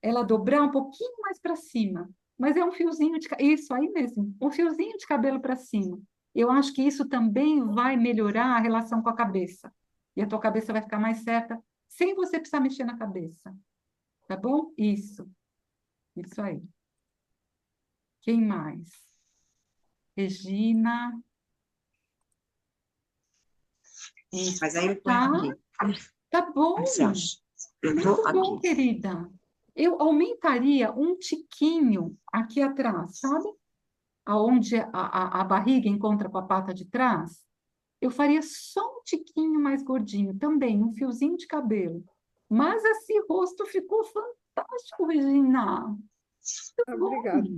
ela dobrar um pouquinho mais para cima. Mas é um fiozinho de... Isso aí mesmo, um fiozinho de cabelo para cima. Eu acho que isso também vai melhorar a relação com a cabeça. E a tua cabeça vai ficar mais certa, sem você precisar mexer na cabeça. Tá bom? Isso. Isso aí. Quem mais? Regina. Isso. Mas aí eu ponho Tá, aqui. tá bom. O que você acha? Eu Muito tô bom, aqui. querida. Eu aumentaria um tiquinho aqui atrás, sabe? Aonde a barriga encontra com a pata de trás. Eu faria só um tiquinho mais gordinho, também, um fiozinho de cabelo. Mas esse rosto ficou fantástico, Regina. Muito bom. Obrigada.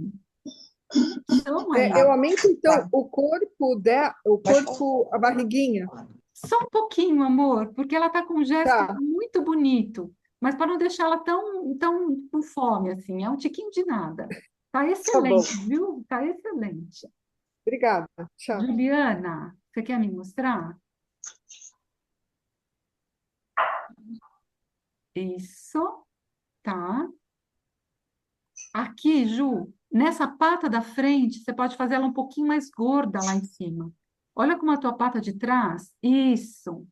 Então, aí, Eu aumento, então, o corpo, a barriguinha. só um pouquinho, amor, porque ela está com um gesto Tá. muito bonito. mas para não deixá-la tão com fome assim, é um tiquinho de nada. Tá Tá bom. excelente, viu? Tá excelente. Obrigada. Tchau. Juliana, você quer me mostrar? Isso, tá. Aqui, Ju, nessa pata da frente, você pode fazer ela um pouquinho mais gorda lá em cima. Olha como a tua pata de trás. Isso.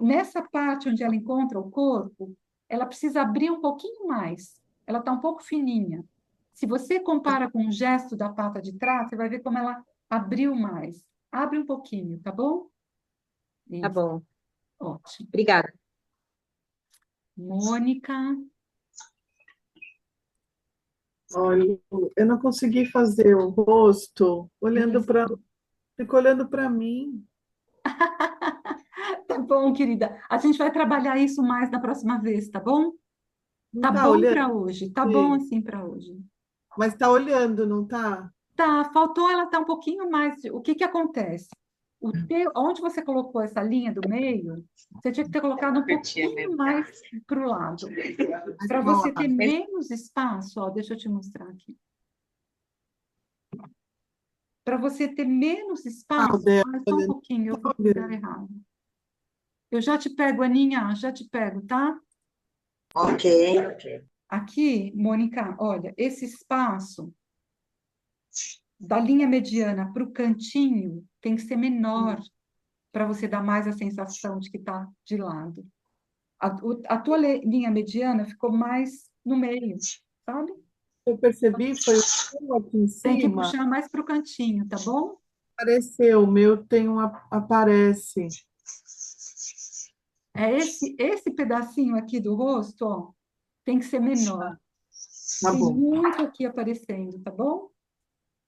Nessa parte onde ela encontra o corpo, ela precisa abrir um pouquinho mais. Ela está um pouco fininha. Se você compara com o gesto da pata de trás, você vai ver como ela abriu mais. Abre um pouquinho, tá bom? Tá Isso, bom. ótimo. Obrigada. Mônica, Olha, eu não consegui fazer o rosto olhando para, fico olhando para mim. tá bom, querida. A gente vai trabalhar isso mais na próxima vez, tá bom? Não Tá tá bom olhando, para hoje. Tá bom assim para hoje. mas tá olhando, não tá? Tá, faltou ela estar um pouquinho mais. O que que acontece? Onde você colocou essa linha do meio, você tinha que ter colocado um pouquinho mais para o lado. Para você ter menos espaço, ó, deixa eu te mostrar aqui. Para você ter menos espaço, Dela, faz só um pouquinho, eu vou no lugar errado. Eu já te pego, Aninha, já te pego, tá? Ok. Aqui, Mônica, olha, esse espaço da linha mediana para o cantinho tem que ser menor para você dar mais a sensação de que está de lado. A tua linha mediana ficou mais no meio, sabe? Eu percebi, foi o seu aqui em Tem que cima, puxar mais para o cantinho, tá bom? apareceu, o meu tem um, aparece. É esse pedacinho aqui do rosto, ó, tem que ser menor. Tá Tem bom, muito aqui aparecendo, tá bom?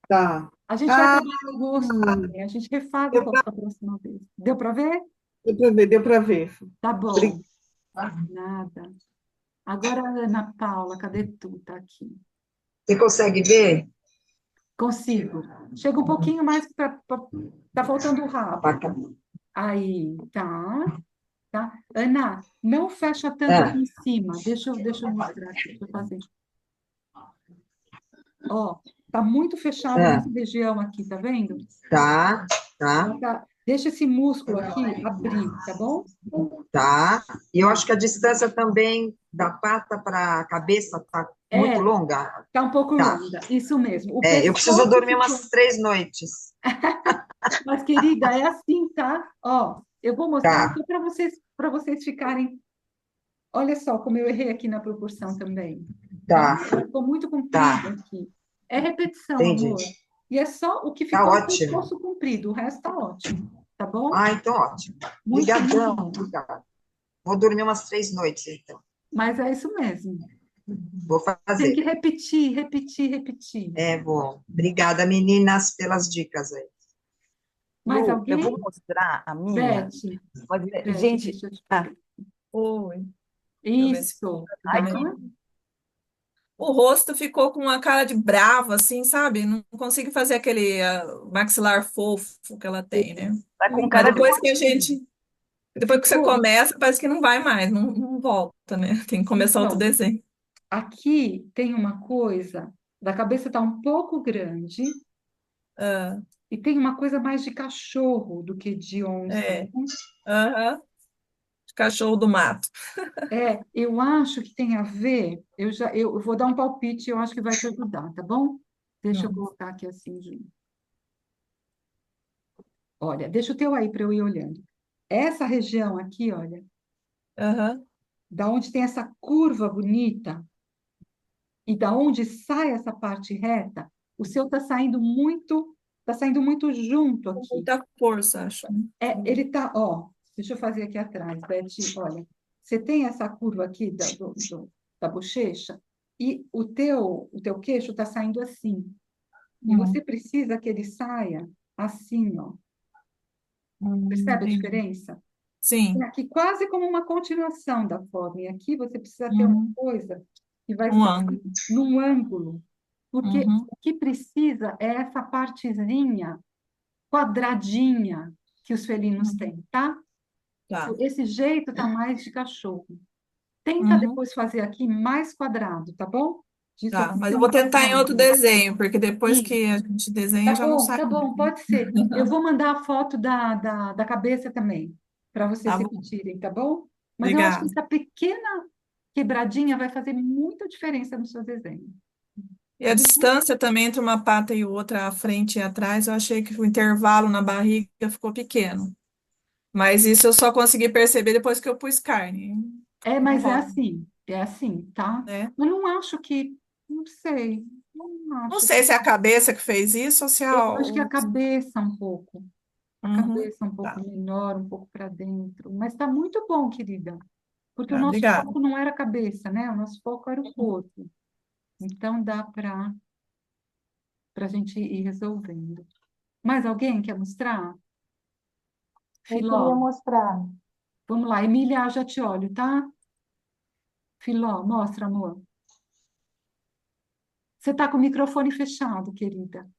tá. A gente vai trabalhar o rosto também, a gente refaz o Deu rosto da próxima vez. Deu para ver? deu para ver. Tá bom. Obrigada. Nada. Agora, Ana Paula, cadê tu? Tá aqui. Você consegue ver? Consigo. Chega um pouquinho mais para. Tá faltando o rabo. Aí, tá. Tá. Ana, não fecha tanto aqui em cima. Deixa eu mostrar aqui. Deixa eu fazer. Ó, tá muito fechado nessa região aqui, tá vendo? Tá. Deixa esse músculo aqui abrir, tá bom? Tá. E eu acho que a distância também da pata para a cabeça tá muito longa. Tá um pouco Tá. longa, isso mesmo. Eu preciso dormir umas 3 noites. Mas, querida, é assim, tá? Ó, eu vou mostrar Tá. aqui para vocês ficarem. Olha só como eu errei aqui na proporção também. Tá. Ficou muito comprido aqui. É repetição, Entendi. amor. E é só o que Tá ficou no ótimo. pescoço comprido, o resto tá ótimo. Tá bom? Então ótimo. Muito Obrigadão. bom. Obrigada. Vou dormir umas 3 noites, então. Mas é isso mesmo. Vou Tem fazer. que repetir, repetir, repetir. Vou. Obrigada, meninas, pelas dicas aí. Mais Lu, alguém? eu vou mostrar a minha. Beth. Pode ver. Beth, Gente, deixa eu te Oi. Isso. Ai, Tá? O rosto ficou com uma cara de bravo, assim, sabe? Não consigo fazer aquele maxilar fofo que ela tem, né? tá com Mas cara de depois que você começa, parece que não vai mais, não volta, né? Tem que começar outro Então, desenho. aqui tem uma coisa, da cabeça está um pouco grande Ah, e tem uma coisa mais de cachorro do que de onça. é. Né? Aham. Cachorro do mato. Eu acho que tem a ver, eu vou dar um palpite, eu acho que vai te ajudar, tá bom? Deixa eu colocar aqui assim, Ju. Olha, deixa o teu aí para eu ir olhando. Essa região aqui, olha, Aham. da onde tem essa curva bonita e da onde sai essa parte reta, o seu tá saindo muito junto Com aqui. muita força, acho, né? Ele tá, ó, deixa eu fazer aqui atrás, Beth, olha, você tem essa curva aqui da bochecha e o teu queixo está saindo assim. E você precisa que ele saia assim, ó. Percebe a Entendi. diferença? Sim. Aqui quase como uma continuação da forma. E aqui você precisa ter uma coisa que vai Um sair ângulo. num ângulo. Porque Uhum. o que precisa é essa partezinha quadradinha que os felinos têm, tá? Tá. Esse jeito tá mais de cachorro. Tenta Uhum. depois fazer aqui mais quadrado, tá bom? Disso Tá, aqui mas ser eu um vou tentar em outro quadrado. desenho, porque depois Isso. que a gente desenha já não sai Tá bom, mais. pode ser. Eu vou mandar a foto da cabeça também, para vocês Tá bom, repetirem, tá bom? Mas eu acho que obrigada. essa pequena quebradinha vai fazer muita diferença no seu desenho. E a distância também entre uma pata e outra, a frente e atrás, eu achei que o intervalo na barriga ficou pequeno. Mas isso eu só consegui perceber depois que eu pus carne. Não Mas rola, é assim, tá? né? Eu não acho que, não sei, não Não acho. sei se é a cabeça que fez isso ou se é Eu acho que a o... cabeça um pouco, a Uhum, cabeça um pouco tá, menor, um pouco para dentro. Mas tá muito bom, querida, porque o tá, nosso obrigada. foco não era a cabeça, né? O nosso foco era o corpo. Então dá para a gente ir resolvendo. Mais alguém quer mostrar? Eu queria Filó, mostrar. vamos lá. Emília, já te olho, tá? Filó, mostra, amor. Você está com o microfone fechado, querida.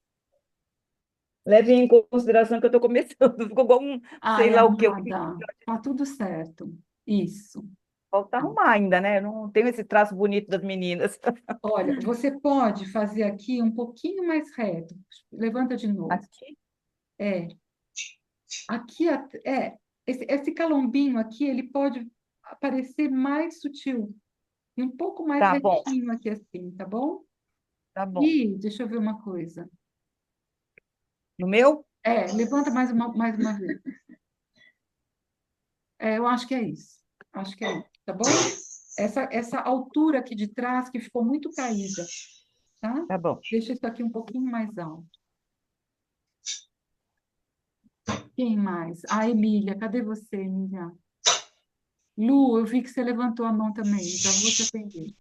Leve em consideração que eu estou começando, ficou igual um, sei Ai, lá o que, eu amada, tá tudo certo. Isso. falta Tá. arrumar ainda, né? Eu não tenho esse traço bonito das meninas. Olha, você pode fazer aqui um pouquinho mais reto. Levanta de novo. Aqui, É. Aqui, esse calombinho aqui, ele pode aparecer mais sutil. E um pouco mais tá bom, retinho aqui assim, tá bom? tá bom. E deixa eu ver uma coisa. No meu? Levanta mais uma vez. Eu acho que é isso. Acho que é isso, tá bom? Essa altura aqui de trás que ficou muito caída, tá? Tá bom. Deixa isso aqui um pouquinho mais alto. Quem mais? A Emília, cadê você, Emília? Lu, eu vi que você levantou a mão também, já vou te atender.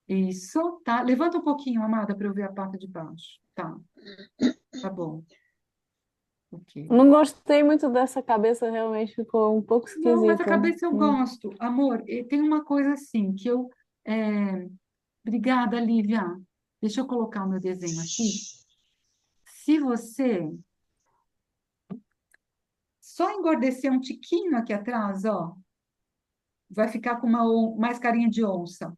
Isso, tá? Levanta um pouquinho, amada, para eu ver a parte de baixo. Tá bom. Ok. Não gostei muito dessa cabeça, realmente ficou um pouco Não, mas a esquisita. cabeça eu gosto. Amor, e tem uma coisa assim que eu. Obrigada, Lívia. Deixa eu colocar o meu desenho aqui. Se você só engordecer um tiquinho aqui atrás, ó, vai ficar com mais carinha de onça,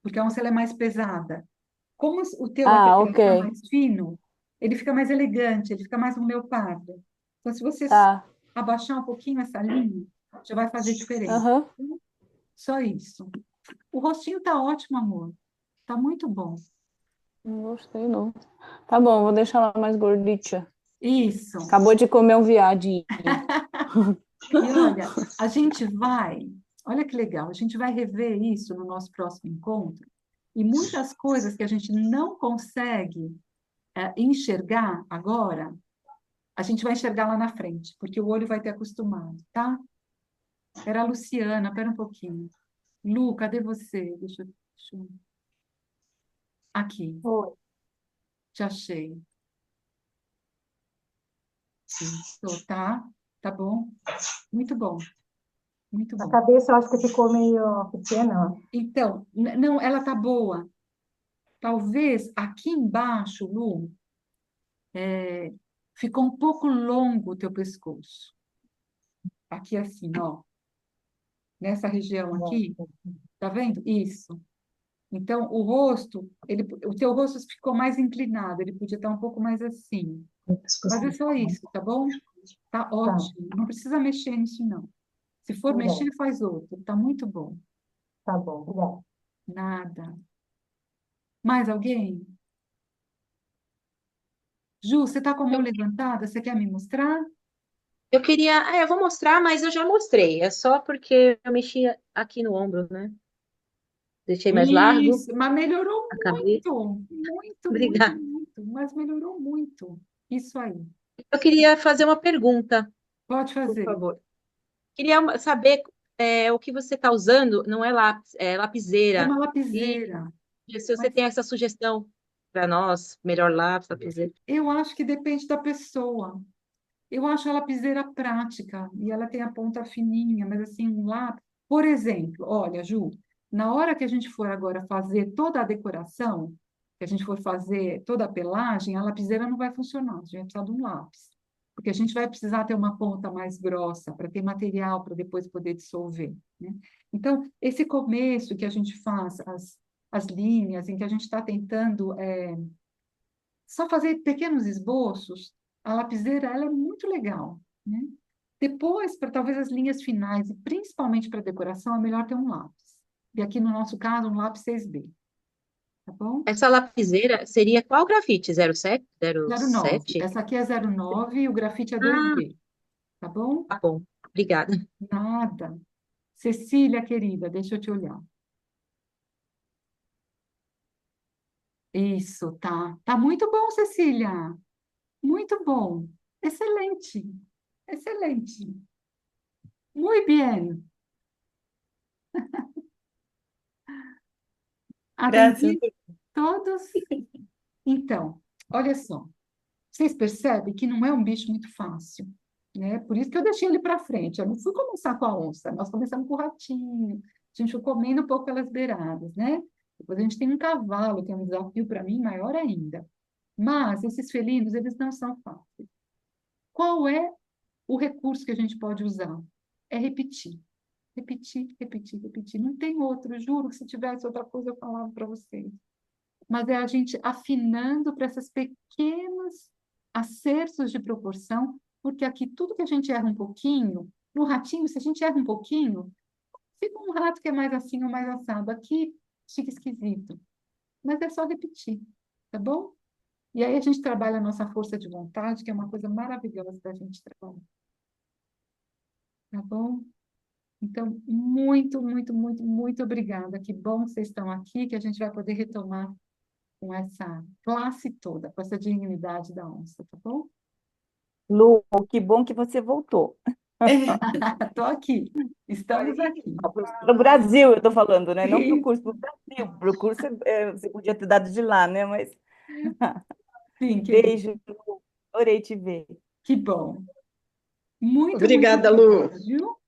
porque a onça ela é mais pesada. Como o teu aqui Ah, atrás ok. está mais fino, ele fica mais elegante, ele fica mais um leopardo. Então, se você Tá. abaixar um pouquinho essa linha, já vai fazer diferença. Aham. Só isso. O rostinho tá ótimo, amor. Tá muito bom. Não gostei, não. Tá bom, vou deixar ela mais gordita. Isso. Acabou de comer um viadinho. E olha, a gente vai, olha que legal, a gente vai rever isso no nosso próximo encontro. E muitas coisas que a gente não consegue enxergar agora, a gente vai enxergar lá na frente, porque o olho vai ter acostumado, tá? Era a Luciana, pera um pouquinho. Lu, cadê você? Deixa eu... Aqui, Oi. te achei. Isso, tá? Tá bom? Muito bom. Muito A bom. cabeça eu acho que ficou meio pequena. Então, não, ela tá boa. Talvez aqui embaixo, Lu, ficou um pouco longo o teu pescoço. Aqui assim, ó. Nessa região aqui, tá vendo? Isso. Então, o rosto, o teu rosto ficou mais inclinado, ele podia estar um pouco mais assim. Mas é só isso, tá bom? Tá ótimo. Não precisa mexer nisso, não. Se for mexer, faz outro. Tá muito bom. Tá bom, obrigada. Nada. Mais alguém? Ju, você tá com a mão levantada? Você quer me mostrar? Eu queria, eu vou mostrar, mas eu já mostrei. É só porque eu mexi aqui no ombro, né? Deixei mais largo Isso, mas melhorou a cabeça. muito, Obrigada. mas melhorou muito. Isso aí. Eu queria fazer uma pergunta, Pode por fazer. favor. Queria saber o que você está usando, não é lápis, é É lapiseira. uma E lapiseira. se você Mas tem essa sugestão para nós, melhor lápis, lapiseira. eu acho que depende da pessoa. Eu acho a lapiseira prática e ela tem a ponta fininha, mas assim, um lápis. Por exemplo, olha, Ju, na hora que a gente for agora fazer toda a decoração, que a gente for fazer toda a pelagem, a lapiseira não vai funcionar, a gente vai precisar de um lápis. porque a gente vai precisar ter uma ponta mais grossa para ter material para depois poder dissolver, né? Então, esse começo que a gente faz as linhas, em que a gente está tentando só fazer pequenos esboços, a lapiseira ela é muito legal, né? Depois, para talvez as linhas finais, e principalmente para decoração, é melhor ter um lápis. E aqui no nosso caso, um lápis 6B, tá bom? Essa lapiseira seria qual grafite? 07? 09. 07? Essa aqui é 09 e o grafite é Ah, 2B, tá bom? tá bom. Obrigada. Nada. Cecília, querida, deixa eu te olhar. Isso, tá. Tá muito bom, Cecília. Muito bom. Excelente. Excelente. Muy bien. Graças. Atendi todos? Então, olha só. Vocês percebem que não é um bicho muito fácil, né? Por isso que eu deixei ele para frente. Eu não fui começar com a onça, nós começamos com o ratinho. A gente foi comendo um pouco pelas beiradas, né? Depois a gente tem um cavalo, que é um desafio para mim maior ainda. Mas esses felinos, eles não são fáceis. Qual é o recurso que a gente pode usar? É repetir. Repetir, repetir, repetir. Não tem outro, juro que se tivesse outra coisa eu falava para vocês. Mas é a gente afinando para essas pequenas acertos de proporção, porque aqui tudo que a gente erra um pouquinho, no ratinho, se a gente erra um pouquinho, fica um rato que é mais assim ou mais assado. Aqui fica esquisito. Mas é só repetir, tá bom? E aí a gente trabalha a nossa força de vontade, que é uma coisa maravilhosa da gente trabalhar. Tá bom? Então, muito, muito, muito, muito obrigada. Que bom que vocês estão aqui, que a gente vai poder retomar com essa classe toda, com essa dignidade da onça, tá bom? Lu, que bom que você voltou. Estou aqui, estamos aqui. Para o Brasil, eu estou falando, né? Não para o curso, para o Brasil. Para o curso, você podia ter dado de lá, né? Mas Sim, querida. beijo, Lu. Adorei te ver. Que bom. Muito, Obrigada, muito Lu. obrigada, viu?